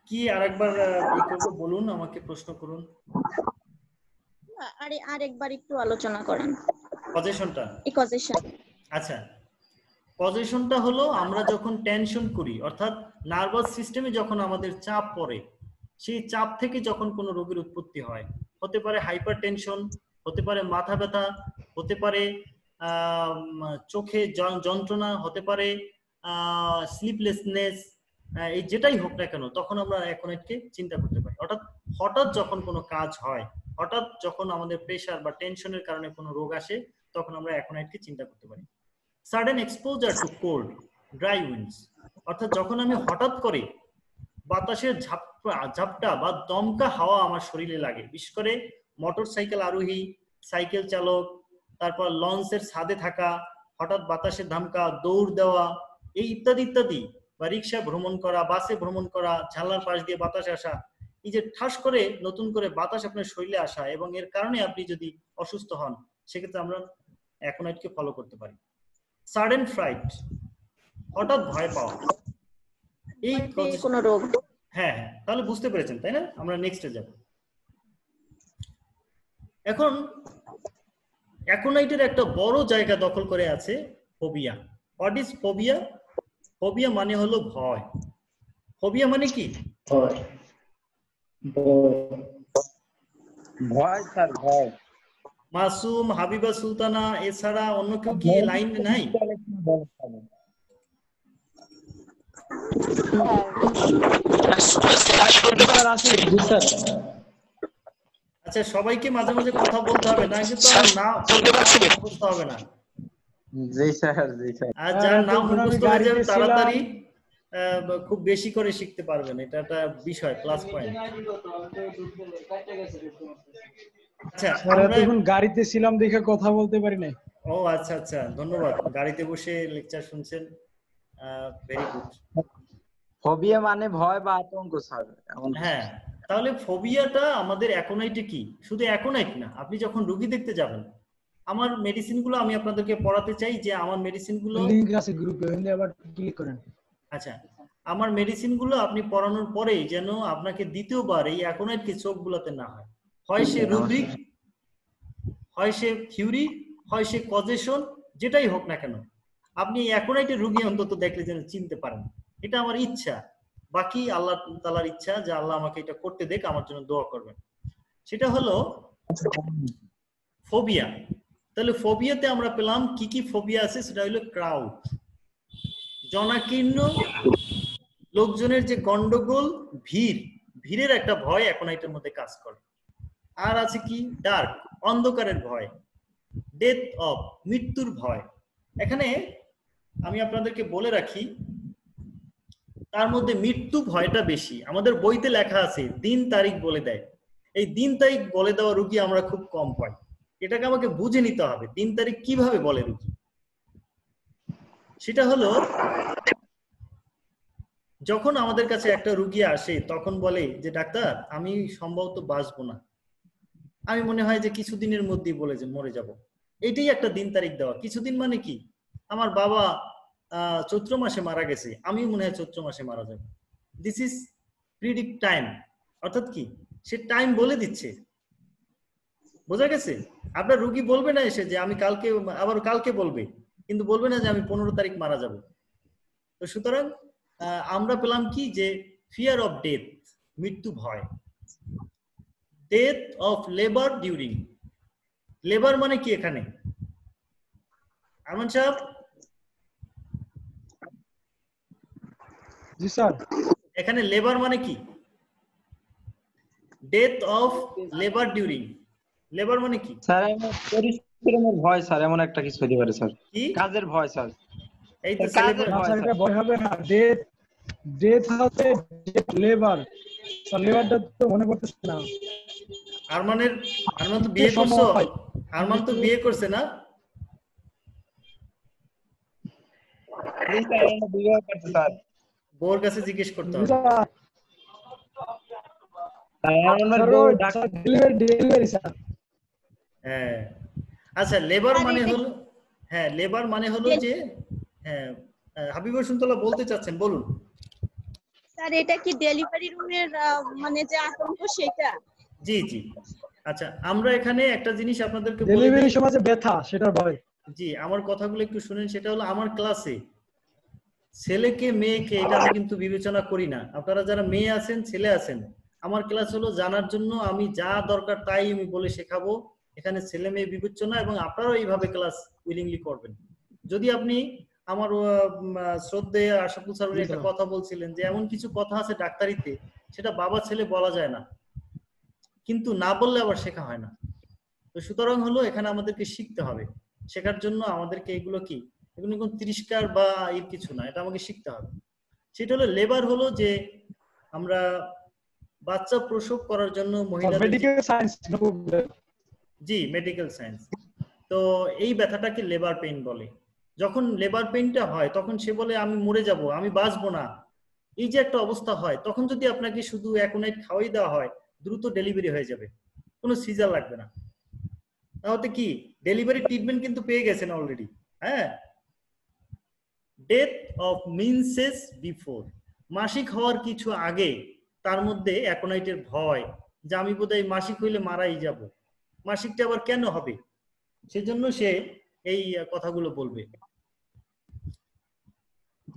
কি আরেকবার বলুন, আমাকে প্রশ্ন করুন। আরেকবার একটু আলোচনা করেন পজিশনটা। আচ্ছা, পজিশনটা হলো আমরা যখন টেনশন করি, অর্থাৎ নার্ভাস সিস্টেমে যখন আমাদের চাপ পড়ে, সেই চাপ থেকে যখন কোনো রোগের উৎপত্তি হয়, হতে পারে হাইপার টেনশন, হতে পারে মাথা ব্যথা, হতে পারে চোখে যন্ত্রণা, হতে পারে স্লিপলেসনেস, এই যেটাই হোক না কেন, তখন আমরা অ্যাকোনাইটকে চিন্তা করতে পারি। অর্থাৎ হঠাৎ যখন কোনো কাজ হয়, হঠাৎ যখন আমাদের প্রেশার বা টেনশনের কারণে কোনো রোগ আসে, তখন আমরা অ্যাকোনাইটকে চিন্তা করতে পারি। Sudden exposure to cold dry winds, অর্থাৎ যখন আমি হঠাৎ করে বাতাসের ঝাপটা বা দমকা হাওয়া আমার শরীরে লাগে, বিশেষ করে মোটর সাইকেল আরোহী, সাইকেল চালক, তারপর লঞ্চের ছাদে থাকা, হঠাৎ বাতাসের ধামকা, দৌড় দেওয়া, এই ইত্যাদি ইত্যাদি, বা রিক্সা ভ্রমণ করা, বাসে ভ্রমণ করা, জানলার পাশ দিয়ে বাতাস আসা, এই যে ঠাস করে নতুন করে বাতাস আপনার শরীরে আসা, এবং এর কারণে আপনি যদি অসুস্থ হন, সেক্ষেত্রে আমরা অ্যাকোনাইটকে ফলো করতে পারি। সাডেন ফ্রাইট, হঠাৎ ভয় পাওয়া, এই কোন রোগ। হ্যাঁ, তাহলে বুঝতে পেরেছেন, তাই না? আমরা নেক্সটে যাব। এখন অ্যাকোনাইটের একটা বড় জায়গা দখল করে আছে phobia. What is phobia? Phobia মানে হলো ভয়। ফোবিয়া মানে কি? ভয় স্যার, ভয়। মাসুম, হাবিবা সুলতানা এছাড়া অন্য কেউ কি লাইন নাই? আচ্ছা, সবাইকে মাঝে মাঝে কথা বলতে হবে না, কিন্তু না মুখস্থ হবে না। জি স্যার, জি স্যার। আর যার নাম মুখস্থ হয়ে যাবে তাড়াতাড়ি খুব বেশি করে শিখতে পারবেন, এটা একটা বিষয়, প্লাস পয়েন্ট। আচ্ছা, আমরা এখন গাড়িতে ছিলাম দেখে কথা বলতে পারি না। ও আচ্ছা আচ্ছা, ধন্যবাদ। গাড়িতে বসে লেকচার শুনছেন, ভেরি গুড। ফোবিয়া মানে ভয় বা আতঙ্ক স্যার। হ্যাঁ, তাহলে ফোবিয়াটা আমাদের অ্যাকোনাইটে কি? শুধু অ্যাকোনাইট না, আপনি যখন রোগী দেখতে যাবেন, আমার মেডিসিনগুলো আমি আপনাদেরকে পড়াতে চাই যে আমার মেডিসিনগুলো লিংক আছে গ্রুপে, ওখানে আবার ক্লিক করেন। আচ্ছা, আমার মেডিসিনগুলো আপনি পড়ানোর পরে যেন আপনাকে দ্বিতীয়বার এই অ্যাকোনাইটকে চোখ বুলাতে না হয়। হয় সে রুব্রিক, হয় সে থিওরি, হয় সে কজেশন, যেটাই হোক না কেন, আপনি অ্যাকোনাইটের রোগী অন্তত দেখলে যেন চিনতে পারেন। এটা আমার ইচ্ছা, বাকি আল্লাহ তাআলার ইচ্ছা, যে আল্লাহ আমাকে এটা করতে দেখ, আমার জন্য দোয়া করবেন। সেটা হলো ফোবিয়া। তাহলে ফোবিয়াতে আমরা পেলাম কি কি ফোবিয়া আছে। সেটা হলো ক্রাউড, জনাকীর্ণ লোকজনের যে গন্ডগোল, ভিড়ের একটা ভয় অ্যাকোনাইটের মধ্যে কাজ করে। আর আছে কি? ডার্ক, অন্ধকারের ভয়। ডেথ অফ, মৃত্যুর ভয়। এখানে আমি আপনাদেরকে বলে রাখি, তার মধ্যে মৃত্যু ভয়টা বেশি। আমাদের বইতে লেখা আছে দিন তারিখ বলে দেয়, এই দিন তারিখ বলে দেওয়া রোগী আমরা খুব কম পাই। এটাকে আমাকে বুঝে নিতে হবে, দিন তারিখ কিভাবে বলে রোগী। সেটা হলো যখন আমাদের কাছে একটা রোগী আসে, তখন বলে যে ডাক্তার আমি সম্ভবত বাঁচবো না, আমি মনে হয় যে কিছুদিনের মধ্যেই বলে যে মরে যাব। এটাই একটা দিন তারিখ দেওয়া। কিছুদিন মানে কি? আমার বাবা চৈত্র মাসে মারা গেছে, আমি মনে হয় চৈত্র মাসে মারা যাবে। দিস ইজ প্রিডিক্ট টাইম, অর্থাৎ কি সে টাইম বলে দিচ্ছে। বোঝা গেছে? আপনার রোগী বলবে না এসে যে আমি কালকে, আবার কালকে বলবে, কিন্তু বলবে না যে আমি 15 তারিখ মারা যাব। তো সুতরাং আমরা পেলাম কি যে ফিয়ার অফ ডেথ, মৃত্যু ভয়। Death of labour during, labour মানে কি এখানে? আরমান সাহেব? জি স্যার। এখানে লেবার মানে কি? Death of labour during, labour মানে কি? স্যার পরিশ্রমের ভয় স্যার, এমন একটা কিছু হতে পারে স্যার। কি কাজের ভয় স্যার? এই তো কাজের ভয় হবে না। ডেথ হচ্ছে লেবার, লেবারটা তো মনে পড়তেছে না। আরমান তো বিয়ে করছো? আরমান তো বিয়ে করছে না? বউর কাছে জিজ্ঞেস করতে হবে। হ্যাঁ আচ্ছা, লেবার মানে হলো, হ্যাঁ লেবার মানে হলো যে, হ্যাঁ হাবিবুর সুন্তলা বলতে চাচ্ছেন, বলুন। স্যার এটা কি ডেলিভারি রুমের মানে যে আতঙ্ক সেটা? জি জি আচ্ছা, আমরা এখানে একটা জিনিস আপনাদেরকে বলি, ডেলিভারি সময় যে ব্যথা সেটার ভয়। জি আমার কথাগুলো একটু শুনেন। সেটা হলো আমার ক্লাসে ছেলেকে মেয়েকে এটা আমি কিন্তু বিবেচনা করি না। আপনারা যারা মেয়ে আছেন ছেলে আছেন, আমার ক্লাস হলো জানার জন্য, আমি যা দরকার তাই আমি বলে শেখাবো। এখানে ছেলে মেয়ে বিবেচনা, এবং আপনারাও এইভাবে ক্লাস উইলিংলি করবেন। যদি আপনি আমার শ্রদ্ধেয় আশাফুল স্যার একটা কথা বলছিলেন যে এমন কিছু কথা আছে ডাক্তারিতে সেটা বাবা ছেলে বলা যায় না, কিন্তু না বললে আবার শেখা হয় না। তো সুতরাং হলো এখানে আমাদেরকে শিখতে হবে। শেখার জন্য আমাদেরকে এগুলো কি, এগুলো কোনো তিরস্কার বা এর কিছু না, এটা আমাকে শিখতে হবে। সেটা হলো লেবার হলো যে আমরা বাচ্চা প্রসব করার জন্য মহিলাদের, মেডিকেল সায়েন্স, জি মেডিকেল সায়েন্স। তো এই ব্যথাটাকে লেবার পেইন বলে। যখন লেবার পেইনটা হয় তখন সে বলে আমি মরে যাব, আমি বাঁচবো না, এই যে একটা অবস্থা হয়, তখন যদি আপনাকে শুধু অ্যাকোনাইট খাওয়াই দেওয়া হয় দ্রুত ডেলিভারি হয়ে যাবে, কোনো সিজার লাগবে না। তাহলে কি ডেলিভারি ট্রিটমেন্ট কিন্তু পেয়ে গেছেন অলরেডি। হ্যাঁ, ডেথ অফ মিনসেস বিফোর, মাসিক হওয়ার কিছু আগে তার মধ্যে অ্যাকোনাইটের ভয় যে আমি বোধহয় মাসিক হইলে মারাই যাব, মাসিকটা আবার কেন হবে, সেজন্য সে এই কথাগুলো বলবে।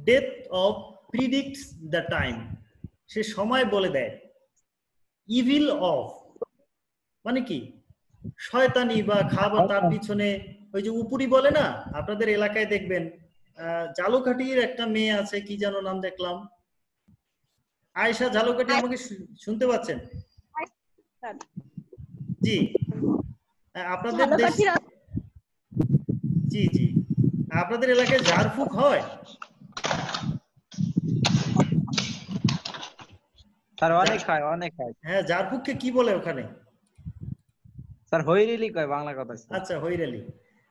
ডেথ অফ প্রিডিক্টস দ্য টাইম, সে সময় বলে দেয়। ইভিল অফ মানে কি, শয়তানি বা খাবার তার পিছনে, ওই যে উপরি বলে না, আপনাদের এলাকায় দেখবেন ঝালকাঠির একটা মেয়ে আছে, কি যেন নাম দেখলাম, আয়েশা ঝালকাঠি, আমাকে শুনতে পাচ্ছেন? জি আপনাদের দেশ, জি জি আপনাদের এলাকায় ঝাড়ফুঁক হয়? স্যার অনেক হয়, অনেক হয়। হ্যাঁ, ঝাড়ফুঁককে কি বলে ওখানে? স্যার হইরেলি কয় বাংলা কথা। আচ্ছা হইরালি।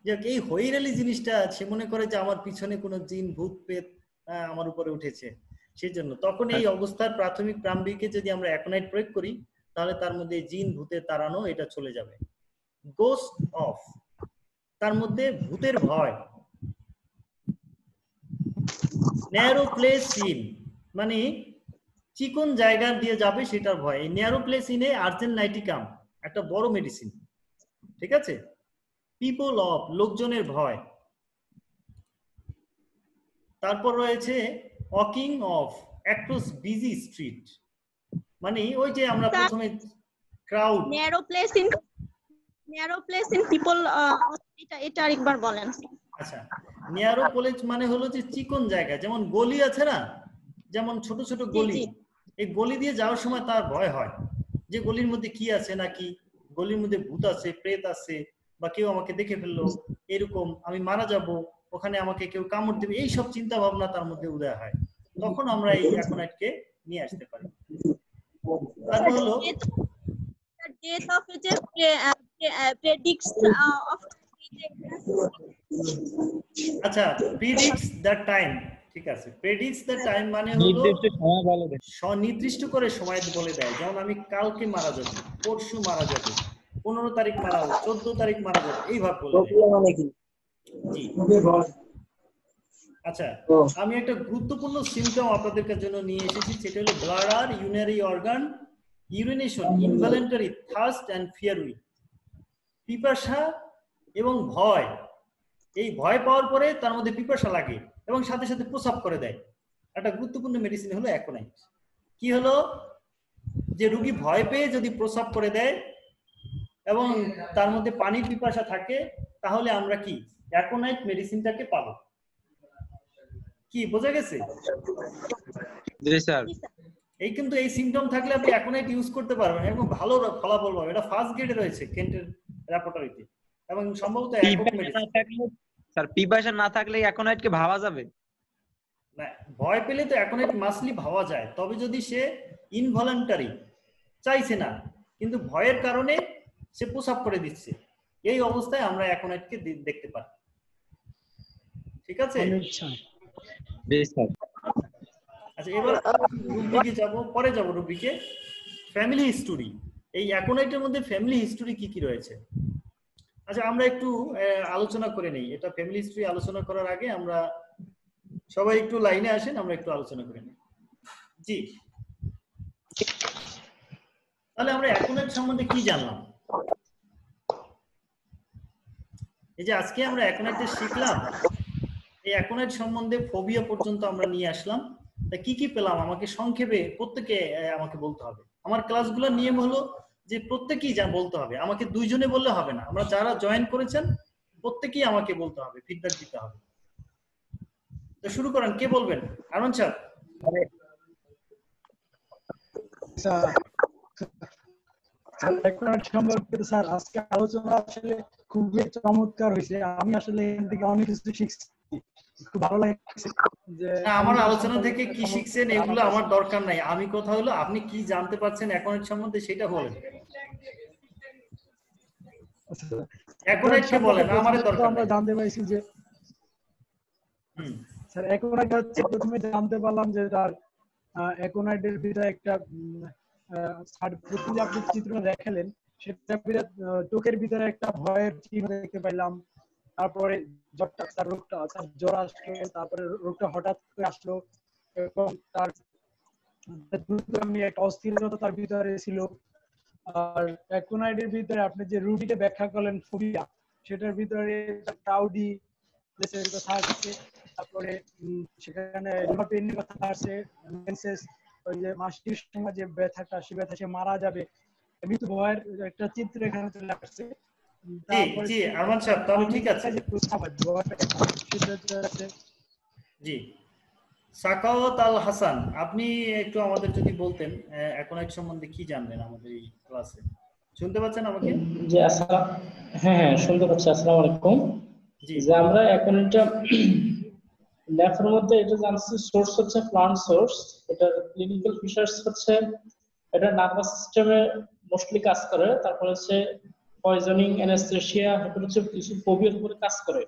যে এই হইরালি জিনিসটা সে মনে করে যে আমার পিছনে কোনো জিন ভূত পেত আমার উপরে উঠেছে, সেজন্য তখন এই অবস্থার প্রাথমিক প্রারম্ভিকে যদি আমরা অ্যাকোনাইট প্রয়োগ করি তাহলে তার মধ্যে জিন ভূতের তাড়ানো এটা চলে যাবে। গোস্ট অফ, তার মধ্যে ভূতের ভয়। ন্যারো প্লেস ইন মানে চিকন জায়গা দিয়ে যাবে সেটার ভয়। এই ন্যারো প্লেস ইনে আর্জেন্ট নাইটিকাম একটা বড় মেডিসিন, ঠিক আছে? পিপল অফ, লোকজনের ভয়। তারপর রয়েছে walking of across busy street, মানে ওই যে আমরা প্রথমে crowd. Narrow place in people, এটা আরেকবার বলেন। আচ্ছা, ন্যারো প্লেস মানে হলো যে চিকন জায়গা, যেমন গলি আছে না, যেমন ছোট ছোট গলি, এই গলি দিয়ে যাওয়ার সময় তার ভয় হয় যে গলির মধ্যে কি আছে, নাকি গলির মধ্যে ভূত আছে, প্রেত আছে, বা কেউ আমাকে দেখে ফেললো, এরকম আমি মারা যাব, ওখানে আমাকে কেউ কামড় দেবে, এই সব চিন্তা ভাবনা তার মধ্যে উদয় হয়। তখন আমরা এই অ্যাকোনাইটকে নিয়ে আসতে পারি। তারপর হলো ডেথ অফ যে প্রেডিক্টস অফ, আচ্ছা প্রিডিক্টস দ্য টাইম, ঠিক আছে। প্রেডিক্টস দ্য টাইম মানে হলো নির্দিষ্ট করে সময় বলে দেয়, যেমন আমি কালকে মারা যাব, পরশু মারা যাব, 15 তারিখ মারা যাবে, 14 তারিখ মারা যাবে, এইভাবে বলে দেয়। জি আচ্ছা, আমি একটা গুরুত্বপূর্ণ সিম্পটম আপনাদের জন্য নিয়ে এসেছি, সেটা হলো bladder, urinary organ, urination, involuntary thirst and fear weak, পিপাসা এবং ভয়। এই ভয় পাওয়ার পরে তার মধ্যে পিপাসা লাগে এবং সাথে সাথে প্রস্রাব করে দেয়। একটা গুরুত্বপূর্ণ মেডিসিন হলো অ্যাকোনাইট। কি হলো, যে রোগী ভয় পেয়ে যদি প্রস্রাব করে দেয় এবং তার মধ্যে পানির পিপাসা থাকে, তাহলে আমরা কি অ্যাকোনাইট মেডিসিনটাকে পাবো। কি বোঝা গেছে? জি স্যার। এই কিন্তু এই সিম্পটম থাকলে আপনি অ্যাকোনাইট ইউজ করতে পারবেন এবং ভালো ফলাফল পাবেন। এটা ফার্স্ট গ্রেডে রয়েছে কেন্টের ল্যাবরেটরিতে এবং সম্ভবত একক মেডিসিন। স্যার পিপাসা না থাকলে অ্যাকোনাইট কে ভাবা যাবে না, ভয় পেলে তো অ্যাকোনাইট মাসলি ভাবা যায়, তবে যদি সে ইনভলান্টারি, চাইছে না কিন্তু ভয়ের কারণে সে প্রসাব করে দিচ্ছে, এই অবস্থায় আমরা অ্যাকোনাইটকে দেখতে পাই। ঠিক আছে? আচ্ছা, এবার রুবিকে যাব, পরে যাব রুবিকে। ফ্যামিলি হিস্টোরি, এই অ্যাকোনাইটের মধ্যে ফ্যামিলি হিস্টোরি কি কি রয়েছে? আচ্ছা, আমরা একটু আলোচনা করে নেই। এটা ফ্যামিলি হিস্টোরি আলোচনা করার আগে আমরা সবাই একটু লাইনে আসেন, আমরা একটু আলোচনা করে নিই। জি, তাহলে আমরা অ্যাকোনাইট সম্বন্ধে কি জানলাম? এই যে আজকে আমরা অ্যাকোনাইটে শিখলাম, এই অ্যাকোনাইট সম্বন্ধে ফোবিয়া পর্যন্ত আমরা নিয়ে আসলাম। তা কি কি পেলাম আমাকে সংক্ষেপে প্রত্যেকে আমাকে বলতে হবে। আমার ক্লাসগুলোর নিয়ম হলো যে প্রত্যেকেই যা বলতে হবে, আমাকে দুইজনে বললে হবে না, আমরা যারা জয়েন করেছেন প্রত্যেকেই আমাকে বলতে হবে, ফিডব্যাক দিতে হবে। তো শুরু করেন, কে বলবেন? আরমান স্যার। স্যার আজকে আলোচনা আসলে খুবই চমৎকার হয়েছে, আমি আসলে এখান থেকে অনেক কিছু শিখছি, খুব ভালো লাগছে। যে আমার আলোচনা থেকে কি শিখছেন এগুলো আমার দরকার নাই, আমি কথা হলো আপনি কি জানতে পারছেন অ্যাকোনাইট সম্বন্ধে সেটা বলেন। অ্যাকোনাইট কে বলেন, আমাদের দরকার আমরা জানতে পাইছি যে স্যার অ্যাকোনাইট হচ্ছে, প্রথমে জানতে পারলাম যে তার অ্যাকোনাইটের ভিতরে একটা আপনি চিত্র দেখালেন, সেটা চোখের ভিতরে একটা ভয়ের চিহ্ন দেখতে পাইলাম। তারপরে রোগটা জ্বর আসলো, তারপরে রোগটা হঠাৎ করে আসলো এবং তার একটা অস্থিরতা তার ভিতরে ছিল। আর অ্যাকোনাইটের ভিতরে আপনি যে রুটিকে ব্যাখ্যা করলেন ফোবিয়া, সেটার ভিতরে ক্রাউডি প্লেসের কথা আছে, তারপরে সেখানে লিভার পেইনের কথা আছে, ওই যে মাসির সময় যে ব্যথাটা, সে ব্যথা সে মারা যাবে, মৃত্যু ভয়ের একটা চিত্র এখানে চলে আসছে। জি আরমান সাহেব, তাহলে ঠিক আছে। জি, সাকাওয়াত আল হাসান, আপনি একটু আমাদের যদি বলতেন অ্যাকোনাইট সম্বন্ধে কি জানলেন আমাদের এই ক্লাসে। শুনতে পাচ্ছেন আমাকে? জি হ্যাঁ শুনতে পাচ্ছি। আসসালামু আলাইকুম। যে আমরা অ্যাকোনাইটটা ল্যাবের মধ্যে এটা জানছি, সোর্স হচ্ছে প্লান্ট সোর্স, এটা ক্লিনিক্যাল ফিচারস হচ্ছে এটা নার্ভাস সিস্টেমে মোস্টলি কাজ করে, তারপর হচ্ছে পয়জনিং, অ্যানেস্থেসিয়া, এগুলো হচ্ছে কিছু ফোবিয়ার উপরে কাজ করে।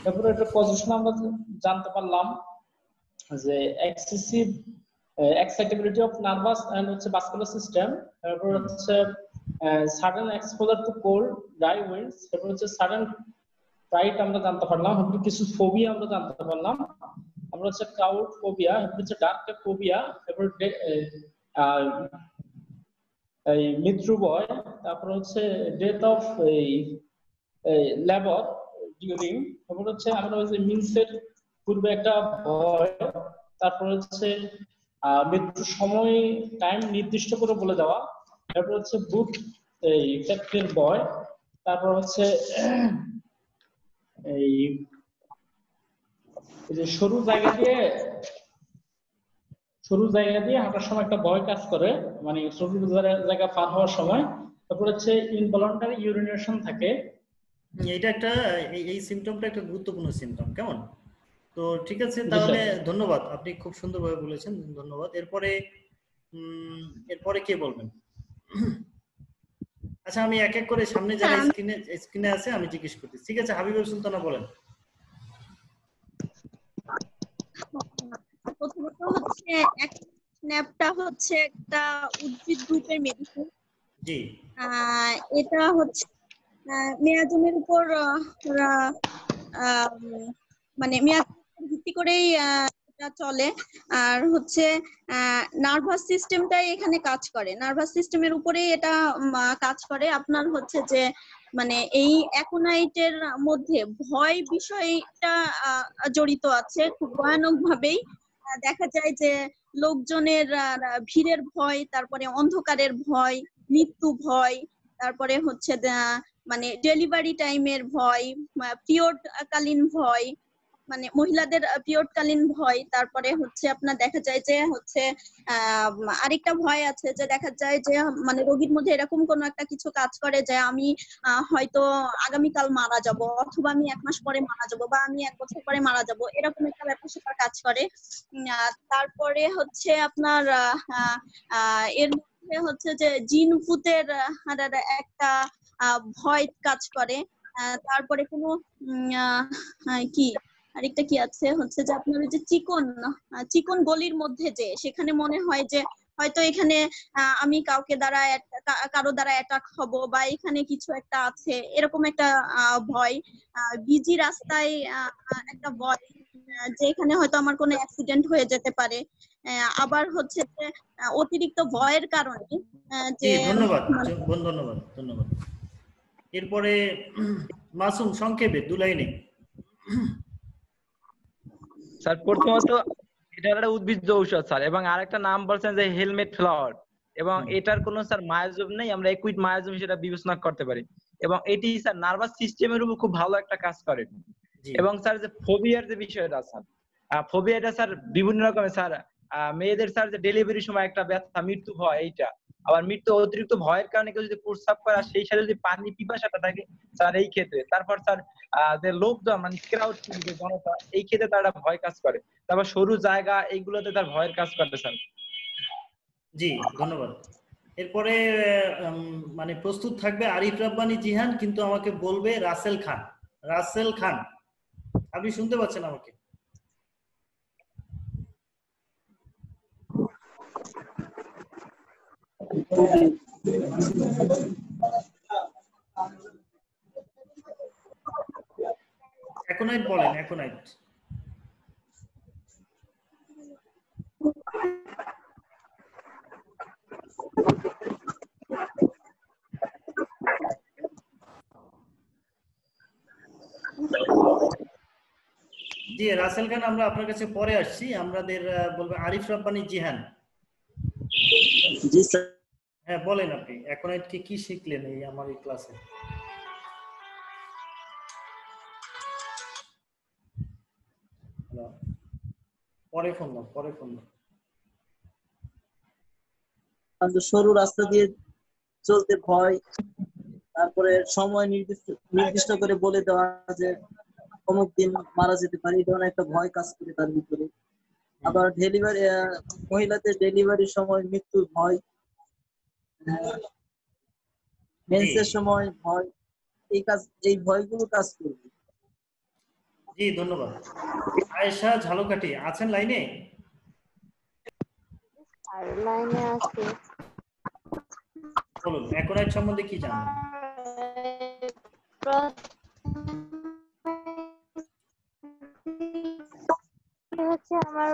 তারপরে এটা পজিশন আমরা জানতে পারলাম যে excessive excitability of nervous and হচ্ছে ভাস্কুলার সিস্টেম, তারপর হচ্ছে sudden exposure to cold, dry winds, তারপর হচ্ছে সাডেন ফ্লাইট আমরা জানতে পারলাম। তারপর কিছু ফোবিয়া আমরা জানতে পারলাম, আমরা হচ্ছে ক্রাউড ফোবিয়া, তারপর হচ্ছে ডার্ক ফোবিয়া, তারপর এই মৃত্যু ভয়, তারপর হচ্ছে ডেথ অফ এই লেবার ডিউরিং, তারপর হচ্ছে আমরা ওই যে মিন্সের পূর্বে একটা ভয়, তারপর হচ্ছে মৃত্যুর সময় টাইম নির্দিষ্ট করে বলে দেওয়া, তারপর হচ্ছে বুট এই ইফেক্টের ভয়, তারপর হচ্ছে এই যে সরু জায়গা দিয়ে হাঁটার সময় একটা ভয় কাজ করে, মানে সরু জায়গা পার হওয়ার সময়। তারপর হচ্ছে ইনভলান্টারি ইউরিনেশন থাকে, এটা একটা এই সিম্পটমটা একটা গুরুত্বপূর্ণ সিম্পটম। কেমন? তো ঠিক আছে, তাহলে ধন্যবাদ, আপনি খুব সুন্দরভাবে বলেছেন, ধন্যবাদ। এরপরে কে বলবেন? আচ্ছা, আমি এক এক করে সামনে যারা স্ক্রিনে আছে আমি জিজ্ঞেস করতেছি। ঠিক আছে, হাবিবুল সুলতানা বলেন। প্রথমত হচ্ছে স্ন্যাপটা হচ্ছে একটা উদ্ভিদ গ্রুপের মেডিসিন। জি, এটা হচ্ছে মেয়াজমের উপর মানে মেয়াদ ভিত্তি করেই এটা চলে। আর হচ্ছে নার্ভাস সিস্টেমটাই এখানে কাজ করে, নার্ভাস সিস্টেমের উপরেই এটা কাজ করে। আপনার হচ্ছে যে মানে এই অ্যাকোনাইটের মধ্যে ভয় বিষয়টা জড়িত আছে খুব ভয়ানক ভাবেই। দেখা যায় যে লোকজনের ভিড়ের ভয়, তারপরে অন্ধকারের ভয়, মৃত্যু ভয়, তারপরে হচ্ছে মানে ডেলিভারি টাইমের ভয়, পিরিয়ড কালীন ভয়, মানে মহিলাদের পিরিয়ডকালীন ভয়, তারপরে হচ্ছে আপনার দেখা যায় যে হচ্ছে আরেকটা ভয় আছে যে দেখা যায় যে মানে রোগীর মধ্যে এরকম কোনো একটা কিছু কাজ করে যে আমি হয়তো আগামীকাল মারা যাব, অথবা আমি 1 মাস পরে মারা যাব, বা আমি 1 বছর পরে মারা যাব, এরকম একটা ব্যাপার সেটা কাজ করে। তারপরে হচ্ছে আপনার এর মধ্যে হচ্ছে যে জিন ভূতের একটা ভয় কাজ করে। তারপরে কোনো কি আরেকটা কি আছে হচ্ছে যে আপনার ওই যে চিকন গলির মধ্যে যে সেখানে মনে হয় যে হয়তো এখানে আমি কারো দ্বারা অ্যাটাক হব, বা এখানে কিছু একটা আছে, এরকম একটা ভয়। বিজি রাস্তায় একটা ভয় যে এখানে হয়তো আমার কোনো অ্যাক্সিডেন্ট হয়ে যেতে পারে। আবার হচ্ছে যে অতিরিক্ত ভয়ের কারণে যে ধন্যবাদ ধন্যবাদ ধন্যবাদ। এরপরে মাসুম সংক্ষেপে 2 লাইনে। স্যার প্রথমত এটা একটা উদ্ভিজ্জ ঔষধ স্যার, এবং আরেকটা নাম বলছেন যে হেলমেট ফ্লাওয়ার, এবং এটার কোনো স্যার মায়াজম নেই, আমরা একুইড মায়াজম সেটা বিবেচনা করতে পারি, এবং এটি স্যার নার্ভাস সিস্টেমের উপর খুব ভালো একটা কাজ করে। এবং স্যার যে ফোবিয়ার যে বিষয়টা স্যার, ফোবিয়াটা স্যার বিভিন্ন রকমের স্যার। মেয়েদের স্যার যে ডেলিভারির সময় একটা ব্যথা মৃত্যু হয়, এইটা আবার মৃত্যু অতিরিক্ত ভয়ের কারণে কেউ যদি প্রস্রাব করে সেই সাথে যদি পানি পিপাসাটা থাকে স্যার এই ক্ষেত্রে। তারপর স্যার যে লোকজন মানে ক্রাউড যে জনতা, এই ক্ষেত্রে তারা ভয় কাজ করে। তারপর সরু জায়গা এইগুলোতে তার ভয়ের কাজ করে স্যার। জি ধন্যবাদ। এরপরে মানে প্রস্তুত থাকবে আরিফ রাব্বানী জিহান, কিন্তু আমাকে বলবে রাসেল খান। রাসেল খান, আপনি শুনতে পাচ্ছেন আমাকে? এখনাইট বলেন, এখনাইট। জি রাসেল খান, আমরা আপনার কাছে পরে আসছি। আমাদের বলবে আরিফ রাব্বানী জিহান। জি স্যার। হ্যাঁ বলেন, আপনি এখনাইট কি শিখলেন এই আমার এই ক্লাসে? পরে ফোন দাও। সরু রাস্তা দিয়ে চলতে ভয়, তারপরে সময় নির্দিষ্ট করে বলে দেওয়া যে অমুক দিন মারা যেতে পারে, এই ধরনের একটা ভয় কাজ করে তার ভিতরে। আবার মহিলাদের ডেলিভারির সময় মৃত্যুর ভয়, মেন্সের সময় ভয়, এই ভয়গুলো কাজ করবে। জি ধন্যবাদ। আয়েশা ঝালকাঠি আছেন লাইনে? আর লাইনে আছে। বলুন এখনাইট সম্বন্ধে কি জানেন? হচ্ছে আমার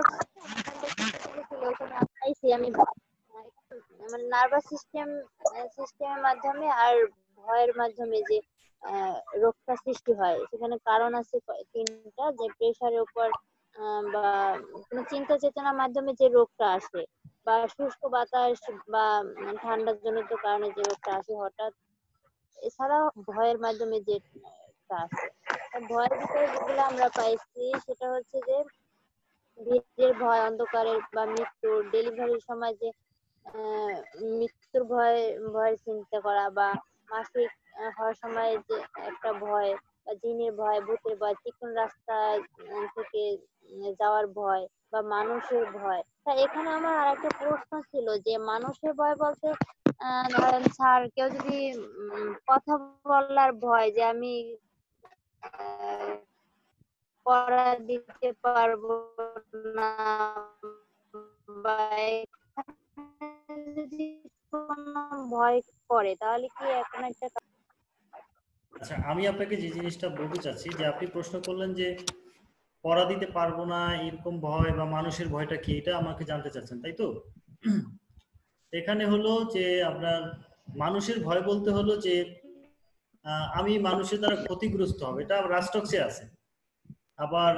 নার্ভাস সিস্টেমের মাধ্যমে আর ভয়ের মাধ্যমে যে রোগটা সৃষ্টি হয়, সেখানে কারণ আছে 3টা, যে প্রেসারের উপর বা কোনো চিন্তা চেতনার মাধ্যমে যে রোগটা আসে, বা শুষ্ক বাতাস বা ঠান্ডার জনিত কারণে যে রোগটা আসে হঠাৎ, এছাড়াও ভয়ের মাধ্যমে যে আসে। ভয়ের ভিতরে যেগুলো আমরা পাইছি সেটা হচ্ছে যে ভিড়ের ভয়, অন্ধকারের বা মৃত্যুর, ডেলিভারির সময় যে মৃত্যুর ভয়ের চিন্তা করা, বা মাসিক হওয়ার সময় যে একটা ভয়, বা জিনের ভয়, ভূতের ভয়, চিকন রাস্তা থেকে যাওয়ার ভয়, বা মানুষের ভয়। তা এখানে আমার আরেকটা প্রশ্ন ছিল যে মানুষের ভয় বলতে ধরেন স্যার কেউ যদি কথা বলার ভয়, যে আমি পড়া দিতে পারবো না, বা যদি কোনো ভয় করে, তাহলে কি এখন একটা। আচ্ছা আমি আপনাকে যে জিনিসটা বলতে চাচ্ছি, যে আপনি প্রশ্ন করলেন যে পড়া দিতে পারবো না এরকম ভয় বা মানুষের ভয়টা কি, এটা আমাকে জানতে চাচ্ছেন তাই তো? এখানে হলো যে আপনার মানুষের ভয় বলতে হলো যে আমি মানুষের দ্বারা ক্ষতিগ্রস্ত হবে, এটা রাষ্ট্রক্সে আছে। আবার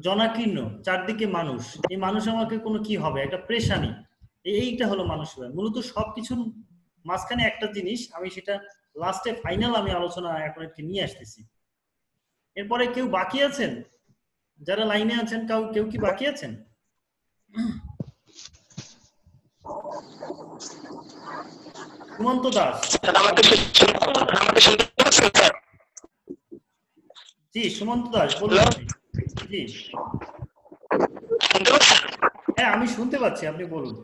জনাকীর্ণ, চারদিকে মানুষ, এই মানুষ আমাকে কোনো কি হবে, একটা প্রেশানি, এইটা হলো মানুষের ভয়। মূলত সবকিছুর মাঝখানে একটা জিনিস, আমি সেটা লাস্টে ফাইনাল আমি আলোচনা এখন নিয়ে আসতেছি। এরপরে কেউ বাকি আছেন যারা লাইনে আছেন কেউ কি বাকি আছেন? সুমন্ত দাস, জি সুমন্ত দাস বলুন। জি হ্যাঁ আমি শুনতে পাচ্ছি, আপনি বলুন।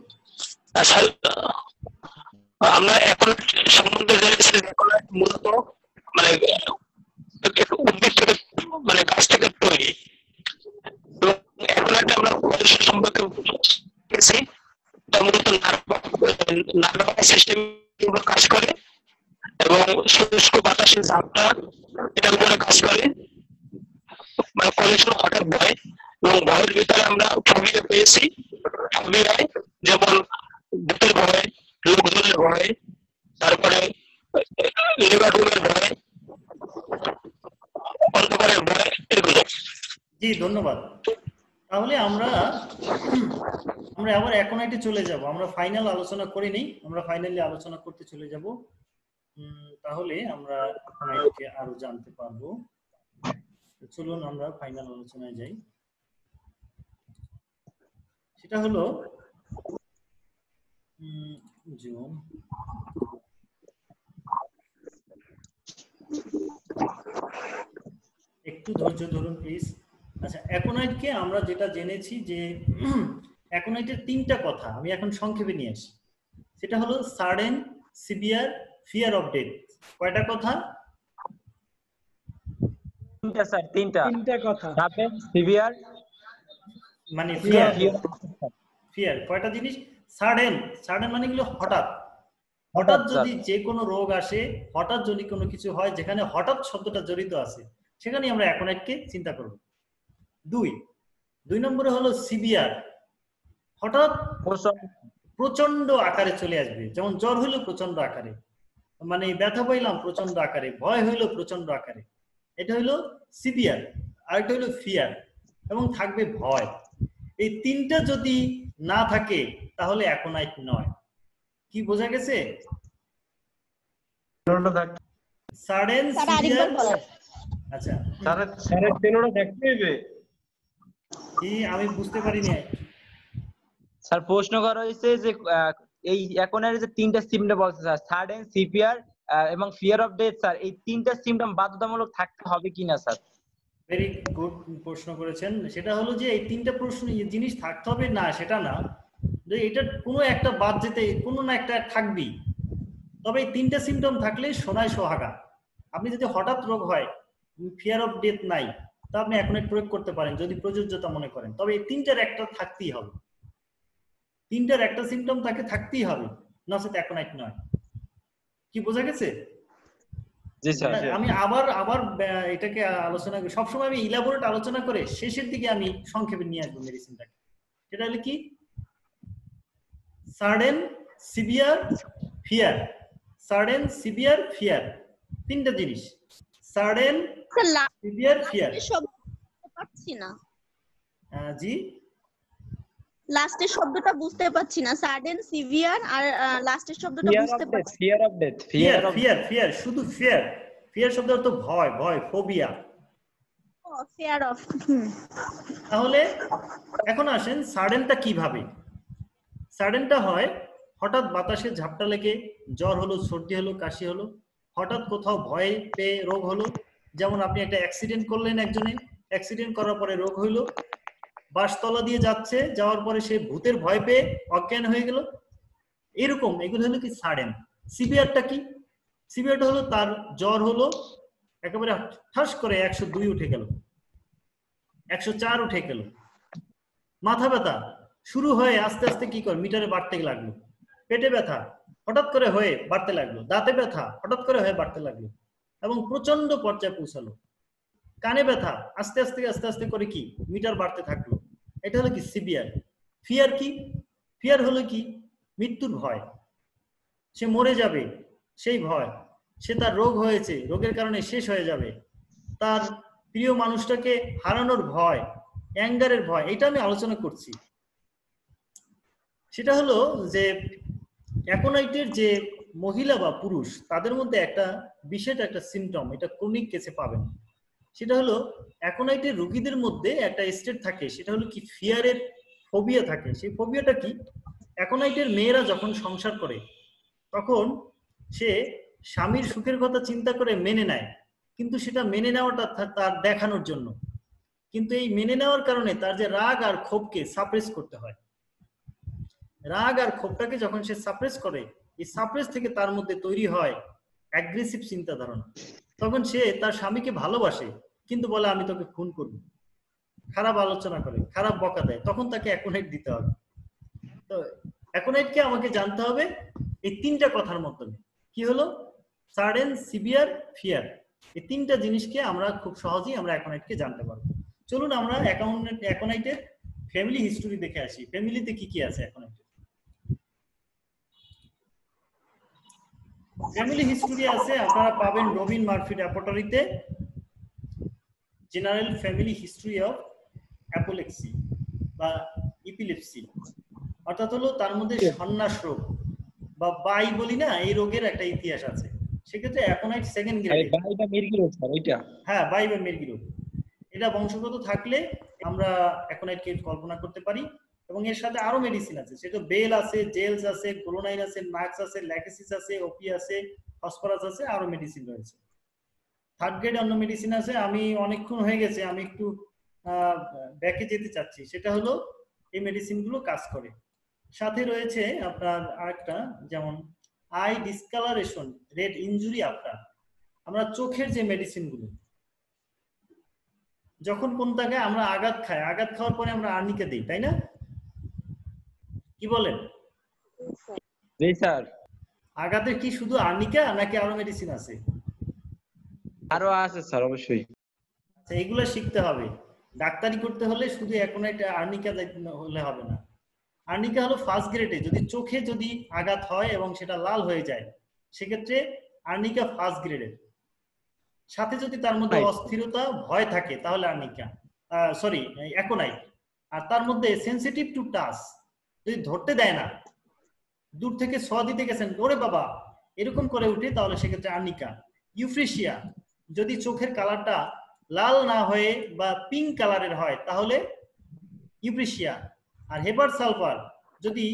আমরা এখন সম্বন্ধে মূলত মানে উদ্ভিদ থেকে মানে গাছ থেকে তৈরি, এবং এখন একটা আমরা সম্পর্কে গেছি মূলত নার্ভাস সিস্টেম কাজ করে এবং শুষ্ক বাতাসের ঝাপটা এটা ভিতরে কাজ করে, মানে কোনো সময় হঠাৎ ভয়, এবং ভয়ের ভিতরে আমরা ফোবিয়া পেয়েছি। ফোবিয়ায় যেমন ভূতের ভয়, লোকজনের ভয়, তারপরে লিভারডুমের ভয়, অন্ধকারের ভয়, এগুলো। জি ধন্যবাদ। তাহলে আমরা আবার অ্যাকোনাইটে চলে যাব। আমরা ফাইনাল আলোচনা করিনি, আমরা ফাইনালি আলোচনা করতে চলে যাব। তাহলে আমরা অ্যাকোনাইটকে আরো জানতে পারবো। চলুন আমরা ফাইনাল আলোচনায় যাই। সেটা হলো জুম, একটু ধৈর্য ধরুন প্লিজ। আচ্ছা, অ্যাকোনাইটকে আমরা যেটা জেনেছি যে অ্যাকোনাইটের তিনটা কথা আমি এখন সংক্ষেপে নিয়ে আসি। সেটা হলো sudden, severe, fear of death. কয়টা কথা? তিনটা স্যার, তিনটা কথা। সাডেন, সিভিয়ার মানে ফিয়ার। ফিয়ার কয়টা জিনিস? সাডেন মানে হলো হঠাৎ। হঠাৎ যদি যে কোনো রোগ আসে, হঠাৎ যদি কোনো কিছু হয়, যেখানে হঠাৎ শব্দটা জড়িত আছে, সেখানে আমরা অ্যাকোনাইটকে চিন্তা করব। দুই নম্বরে হলো সিভিয়ার, হঠাৎ প্রচন্ড আকারে চলে আসবে। যেমন জ্বর হইলো প্রচন্ড আকারে, মানে ব্যথা পাইলাম প্রচন্ড আকারে, ভয় হইলো প্রচন্ড আকারে, এটা হইলো সিভিয়ার। আর এটা হইলো ফিয়ার, এবং থাকবে ভয়। এই তিনটা যদি না থাকে তাহলে অ্যাকোনাইট নয়। কি বোঝা গেছে? সাডেন, সিভিয়ার, আচ্ছা স্যারের তিনটা দেখতে হবে। কি আমি বুঝতে পারিনি স্যার। প্রশ্ন করা হয়েছে যে এই অ্যাকোনাইটের যে তিনটা সিম্পটম বলছে স্যার, সাডেন, সিভিয়ার এবং ফিয়ার অফ ডেথ, স্যার এই তিনটা সিম্পটম বাধ্যতামূলক থাকতে হবে কিনা স্যার? ভেরি গুড প্রশ্ন করেছেন। সেটা হলো যে এই তিনটা জিনিস থাকতে হবে না সেটা না, যে এটা কোনো একটা বাদ যেতে কোনো না একটা থাকবেই। তবে এই তিনটা সিম্পটম থাকলে সোনায় সোহাগা। আপনি যদি হঠাৎ রোগ হয়, ফিয়ার অফ ডেথ নাই, তা আপনি অ্যাকোনাইট প্রয়োগ করতে পারেন যদি প্রযোজ্যতা মনে করেন। তবে এই তিনটার একটা থাকতেই হবে, তিনটার একটা সিম্পটম তাকে থাকতেই হবে, নচেত অ্যাকোনাইট নয়। কি বোঝা গেছে? জি স্যার। আমি আবার এটাকে আলোচনা করি, সবসময় আমি ইলাবোরেট আলোচনা করে শেষের দিকে আমি সংক্ষেপে নিয়ে আসবো মেডিসিনটাকে। সেটা হলো কি? Sudden, severe, fear. Sudden, severe, fear, তিনটা জিনিস। Sudden, severe, fear. পাচ্ছি না। জি লাস্টের শব্দটা বুঝতে পাচ্ছি না। সাডেন, সিভিয়ার আর লাস্টের শব্দটা বুঝতে পাচ্ছি। Fear of death. ফিয়ার শুধু ফিয়ার। ফিয়ার শব্দের অর্থ ভয়, ফোবিয়া। O fear of. তাহলে এখন আসেন সাডেনটা কিভাবে? সাডেনটা হয় হঠাৎ বাতাসে ঝাপটা লেগে জ্বর হলো, সর্দি হলো, কাশি হলো, হঠাৎ কোথাও ভয় পেয়ে রোগ হলো। যেমন আপনি একটা অ্যাক্সিডেন্ট করলেন, একজনে অ্যাক্সিডেন্ট করার পরে রোগ হইলো, বাসতলা দিয়ে যাচ্ছে, যাওয়ার পরে সে ভূতের ভয় পেয়ে অজ্ঞান হয়ে গেল, এরকম। এগুলো হলো কি সাডেন। সিভিয়ারটা কি? সিভিয়ারটা হলো তার জ্বর হলো একেবারে ঠাস করে 102 উঠে গেল, 104 উঠে গেল। মাথা ব্যথা শুরু হয়ে আস্তে আস্তে কি করে মিটারে বাড়তে লাগলো। পেটে ব্যথা হঠাৎ করে হয়ে বাড়তে লাগলো। দাঁতে ব্যথা হঠাৎ করে হয়ে বাড়তে লাগলো এবং প্রচন্ড পর্যায়ে পৌঁছালো। কানে ব্যথা আস্তে আস্তে আস্তে আস্তে করে কি মিটার বাড়তে থাকলো। এটা হলো কি সিভিয়ার। ফিয়ার কি? ফিয়ার হলো কি মৃত্যুর ভয়, সে মরে যাবে সেই ভয়, সে তার রোগ হয়েছে, রোগের কারণে শেষ হয়ে যাবে, তার প্রিয় মানুষটাকে হারানোর ভয়, অ্যাঙ্গারের ভয়। এটা আমি আলোচনা করছি। সেটা হলো যে অ্যাকোনাইটের যে মহিলা বা পুরুষ তাদের মধ্যে একটা বিশেষ একটা সিমটম, এটা ক্রনিক কেসে পাবেন। সেটা হলো অ্যাকোনাইটের রোগীদের মধ্যে একটা স্টেট থাকে, সেটা হলো কি ফিয়ারের ফোবিয়া থাকে। সেই ফোবিয়াটা কি? অ্যাকোনাইটের মেয়েরা যখন সংসার করে তখন সে স্বামীর সুখের কথা চিন্তা করে মেনে নেয়, কিন্তু সেটা মেনে নেওয়াটা তার দেখানোর জন্য। কিন্তু এই মেনে নেওয়ার কারণে তার যে রাগ আর ক্ষোভকে সাপ্রেস করতে হয়। রাগ আর ক্ষোভটাকে যখন সে সাপ্রেস করে, এই সাপ্রেস থেকে তার মধ্যে তৈরি হয় অ্যাগ্রেসিভ চিন্তা ধারণা। তখন সে তার স্বামীকে ভালোবাসে কিন্তু বলে আমি তোকে খুন করব, খারাপ আলোচনা করে, খারাপ বকা দেয়, তখন তাকে অ্যাকোনাইট দিতে হবে। তো অ্যাকোনাইটকে আমাকে জানতে হবে এই তিনটা কথার মাধ্যমে। কি হলো? Sudden, severe, fear. এই তিনটা জিনিসকে আমরা খুব সহজেই আমরা অ্যাকোনাইটকে জানতে পারবো। চলুন আমরা অ্যাকোনাইটের ফ্যামিলি হিস্টোরি দেখে আসি। ফ্যামিলিতে কি কি আছে অ্যাকোনাইটের? ফ্যামিলি হিস্টোরি আছে, আপনারা পাবেন রবিন মার্ফি রেপোর্টরিতে, general family history of apoplexy বা ইপিলেপসি, অর্থাৎ হলো তার মধ্যে সন্ন্যাস রোগ বা বাই বলি না, এই রোগের একটা ইতিহাস আছে। সেক্ষেত্রে অ্যাকোনাইট সেকেন্ড গ্রেড। বাইবা মির্গি রোগ স্যার ওইটা। হ্যাঁ, বাইবা মির্গি রোগ। এটা বংশগত থাকলে আমরা অ্যাকোনাইটকে কল্পনা করতে পারি। এবং এর সাথে আরো মেডিসিন আছে, সেটা বেল আছে, জেলস আছে, গ্লোনাইন আছে, মাক্স আছে, ল্যাকেসিস আছে, ওপি আছে, ফসফরাস আছে, আরো মেডিসিন রয়েছে। থার্ড গ্রেড অন্য মেডিসিন আছে, আমি অনেকক্ষণ হয়ে গেছে, আমি একটু ব্যাকে যেতে চাচ্ছি। সেটা হলো এই মেডিসিনগুলো কাজ করে। সাথে রয়েছে আপনার আরেকটা, যেমন I discolouration, red injury after. আমরা চোখের যে মেডিসিনগুলো, যখন কোন জায়গায় আমরা আঘাত খাই, আঘাত খাওয়ার পরে আমরা আর্নিকা দিই, তাই না? কি বলেন? জি স্যার। আঘাতের কি শুধু আর্নিকা নাকি আরো মেডিসিন আছে? আরো আছে স্যার, অবশ্যই। আচ্ছা, এগুলো শিখতে হবে। ডাক্তারি করতে হলে শুধু অ্যাকোনাইট আর্নিকা হলে হবে না। আর্নিকা হলো ফার্স্ট গ্রেডে, যদি চোখে যদি আঘাত হয় এবং সেটা লাল হয়ে যায়, সেক্ষেত্রে আর্নিকা ফার্স্ট গ্রেডের। সাথে যদি তার মধ্যে অস্থিরতা, ভয় থাকে, তাহলে আর্নিকা সরি অ্যাকোনাইট। আর তার মধ্যে সেনসিটিভ টু টাচ, যদি ধরতে দেয় না, দূর থেকে ছোঁয়া দিতে গেছেন, ওরে বাবা এরকম করে উঠে, তাহলে সেক্ষেত্রে আর্নিকা। ইউফ্রেশিয়া, যদি চোখের কালারটা লাল না হয়ে বা পিঙ্ক কালারের হয়, তাহলে ইউফ্রেশিয়া। আর হেপার সালফার, যদি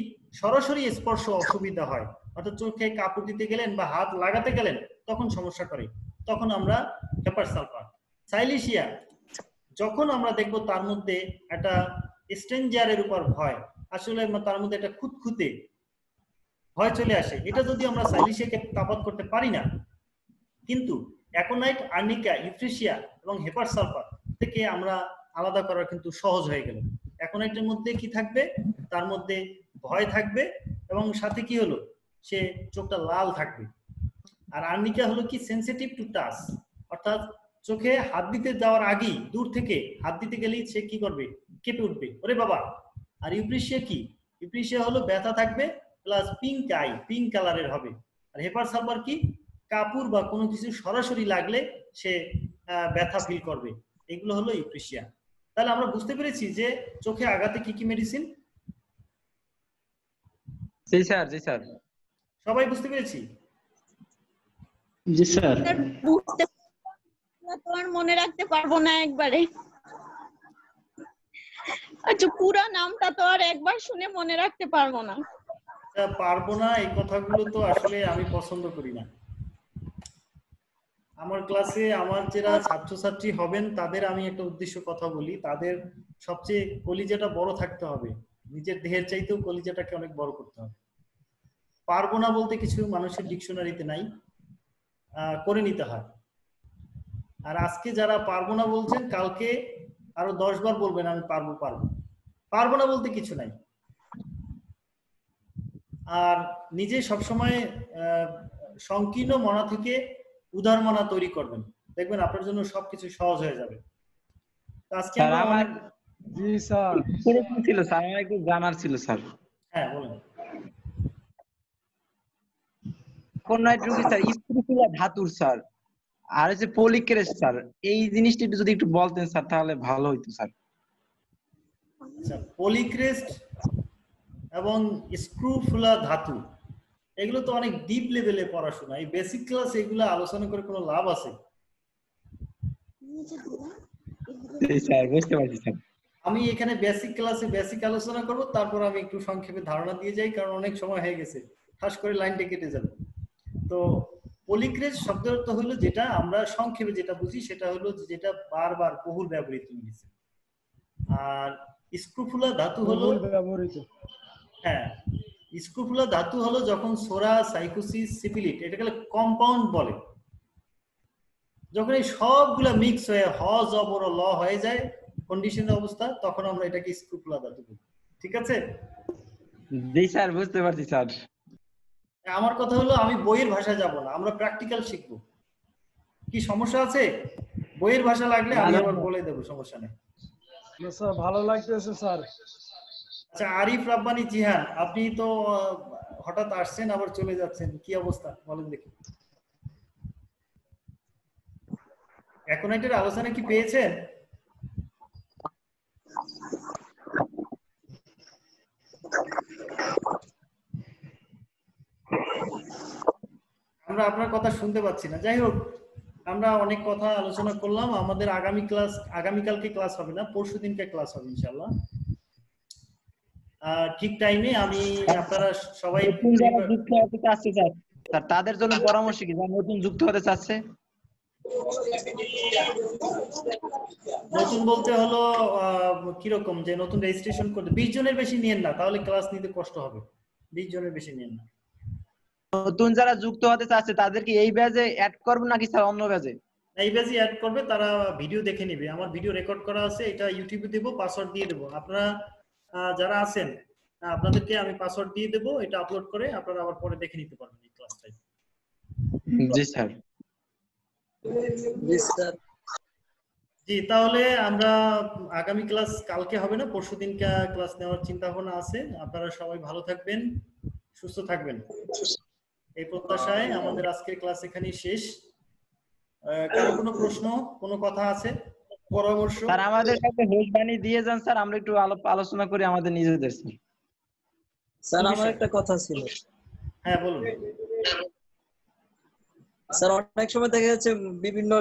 সরাসরি স্পর্শ অসুবিধা হয়, অর্থাৎ চোখে কাপড় দিতে গেলেন বা হাত লাগাতে গেলেন, তখন সমস্যা করে, তখন আমরা হেপার সালফার। সাইলিশিয়া, যখন আমরা দেখব তার মধ্যে একটা স্ট্রেঞ্জারের উপর ভয়, আসলে তার মধ্যে একটা খুঁতখুঁতে ভয় চলে আসে, এটা যদি আমরা সাইলিশিয়াকে তাপাত করতে পারি না, কিন্তু অ্যাকোনাইট, আর্নিকা, ইউফ্রেশিয়া এবং হেপার সালফার থেকে আমরা আলাদা করা কিন্তু সহজ হয়ে গেল। অ্যাকোনাইটের মধ্যে কি থাকবে? তার মধ্যে ভয় থাকবে এবং সাথে কি হলো, সে চোখটা লাল থাকবে। আর আর্নিকা হলো কি সেনসিটিভ টু টাচ, অর্থাৎ চোখে হাত দিতে যাওয়ার আগেই দূর থেকে হাত দিতে গেলেই সে কি করবে? কেঁপে উঠবে, ওরে বাবা। আর ইউফ্রেশিয়া কি? ইউফ্রেশিয়া হলো ব্যথা থাকবে প্লাস পিঙ্ক আই, পিঙ্ক কালারের হবে। আর হেপার সালফার কি? কাপড় বা কোনো কিছু সরাসরি লাগলে সে ব্যথা ফিল করবে। এগুলো হলো ইউফ্রেশিয়া। তাহলে আমরা বুঝতে পেরেছি যে চোখে আঘাতে কি কি মেডিসিন। জি স্যার, জি স্যার। সবাই বুঝতে পেরেছি? জি স্যার। বুঝতে তো আর মনে রাখতে পারবো না একবারে। আচ্ছা, পুরো নামটা তো আর একবার শুনে মনে রাখতে পারবো না। পারবো না, এই কথাগুলো তো আসলে আমি পছন্দ করি না। আমার ক্লাসে আমার যারা ছাত্রছাত্রী হবেন তাদের আমি একটা উদ্দেশ্য কথা বলি, তাদের সবচেয়ে কলিজাটা বড় থাকতে হবে, নিজের দেহের চাইতেও কলিজাটাকে অনেক বড় করতে হবে। পারবো না বলতে কিছু মানুষের ডিকশনারিতে নাই, করে নিতে হয়। আর আজকে যারা পারবো না বলছেন, কালকে আরো 10 বার বলবেন আমি পারবো পারবো। পারবো না বলতে কিছু নাই। আর নিজে সবসময় সংকীর্ণ মনা থেকে উদার মনা তৈরি করবেন, দেখবেন আপনার জন্য সবকিছু সহজ হয়ে যাবে। আজকে আমার জি স্যার এরকম ছিল স্যার, আমার একটু জানার ছিল স্যার। হ্যাঁ বলেন। অ্যাকোনাইট রোগী স্যার স্পিরিচুয়াল ধাতুর স্যার, আর হচ্ছে পলিক্রেস্ট স্যার, এই জিনিসটা যদি একটু বলতেন স্যার তাহলে ভালো হইতো স্যার। আচ্ছা, পলিক্রেস্ট এবং স্ক্রুফুলা ধাতু, এগুলো তো অনেক ডিপ লেভেলে পড়াশোনা। এই বেসিক ক্লাস এগুলো আলোচনা করে কোনো লাভ আছে? স্যার বুঝতে পারছি স্যার। আমি এখানে বেসিক ক্লাসে বেসিক আলোচনা করব, তারপর আমি একটু সংক্ষেপে ধারণা দিয়ে যাই, কারণ অনেক সময় হয়ে গেছে, খাস করে লাইনটা কেটে যাবে। তো পলিক্রেজ শব্দের অর্থ হলো, যেটা আমরা সংক্ষেপে যেটা বুঝি সেটা হলো যেটা বারবার বহুল ব্যবহৃত হয়েছে। আর স্ক্রুফুলা ধাতু হলো, ব্যবহৃত, হ্যাঁ স্ক্রুফুলা ধাতু হলো যখন সোরা, সাইকোসিস, সিফিলিট এটাকে কম্পাউন্ড বলে, যখন এই সবগুলা মিক্স হয়ে হ জবর ল হয়ে যায় কন্ডিশনের অবস্থা, তখন আমরা এটাকে স্ক্রুফুলা ধাতু বলি। ঠিক আছে? জি স্যার বুঝতে পারছি স্যার। আমার কথা হলো আমি বইয়ের ভাষা যাব না, আমরা প্র্যাকটিক্যাল শিখবো। কি সমস্যা আছে? বইয়ের ভাষা লাগলে আমি আবার বলে দেবো, সমস্যা নেই। স্যার ভালো লাগতেছে স্যার। আচ্ছা আরিফ রাব্বানি জিহান, আপনি তো হঠাৎ আসছেন আবার চলে যাচ্ছেন, কি অবস্থা বলেন দেখি। এখন এটার আলোচনা কি পেয়েছেন? আমরা আপনার কথা শুনতে পাচ্ছি না। যাই হোক, আমরা অনেক কথা আলোচনা করলাম। আমাদের আগামীকালকে ক্লাস হবে না, পরশুদিনকে ক্লাস হবে ইনশাআল্লাহ। ঠিক টাইমে আমি আপনারা সবাই যারা যুক্ত হতে চাচ্ছে স্যার, তাদের জন্য পরামর্শ কি, যারা নতুন যুক্ত হতে চাচ্ছে? নতুন বলতে হলো কিরকম, যে নতুন রেজিস্ট্রেশন করতে 20 জনের বেশি নিয়েন না, তাহলে ক্লাস নিতে কষ্ট হবে। 20 জনের বেশি নিয়েন না। নতুন যারা যুক্ত হতে চাচ্ছে তাদেরকে এই ব্যাচে অ্যাড করব নাকি স্যার অন্য ব্যাচে? এই ব্যাচে অ্যাড করবে, তারা ভিডিও দেখে নেবে। আমার ভিডিও রেকর্ড করা আছে, এটা ইউটিউবে দেব, পাসওয়ার্ড দিয়ে দেব। আপনারা যারা আছেন আপনাদেরকে আমি পাসওয়ার্ড দিয়ে দেব, এটা আপলোড করে আপনারা আবার পরে দেখে নিতে পারবেন এই ক্লাসটাই। জি স্যার। জি স্যার। জি, তাহলে আমরা আগামী ক্লাস কালকে হবে না, পরশুদিনকে ক্লাস নেওয়ার চিন্তা ভাবনা আছে। আপনারা সবাই ভালো থাকবেন, সুস্থ থাকবেন, এই প্রত্যাশায় আমাদের আজকের ক্লাস এখানেই শেষ। কারো কোনো প্রশ্ন, কোনো কথা আছে, পরামর্শ? স্যার আমাদের কাছে হোস্ট বানিয়ে দিয়ে যান স্যার, আমরা একটু আলোচনা করি আমাদের নিজেদের। স্যার আমার একটা কথা ছিল। হ্যাঁ বলুন। স্যার অনেক সময় দেখা যাচ্ছে বিভিন্ন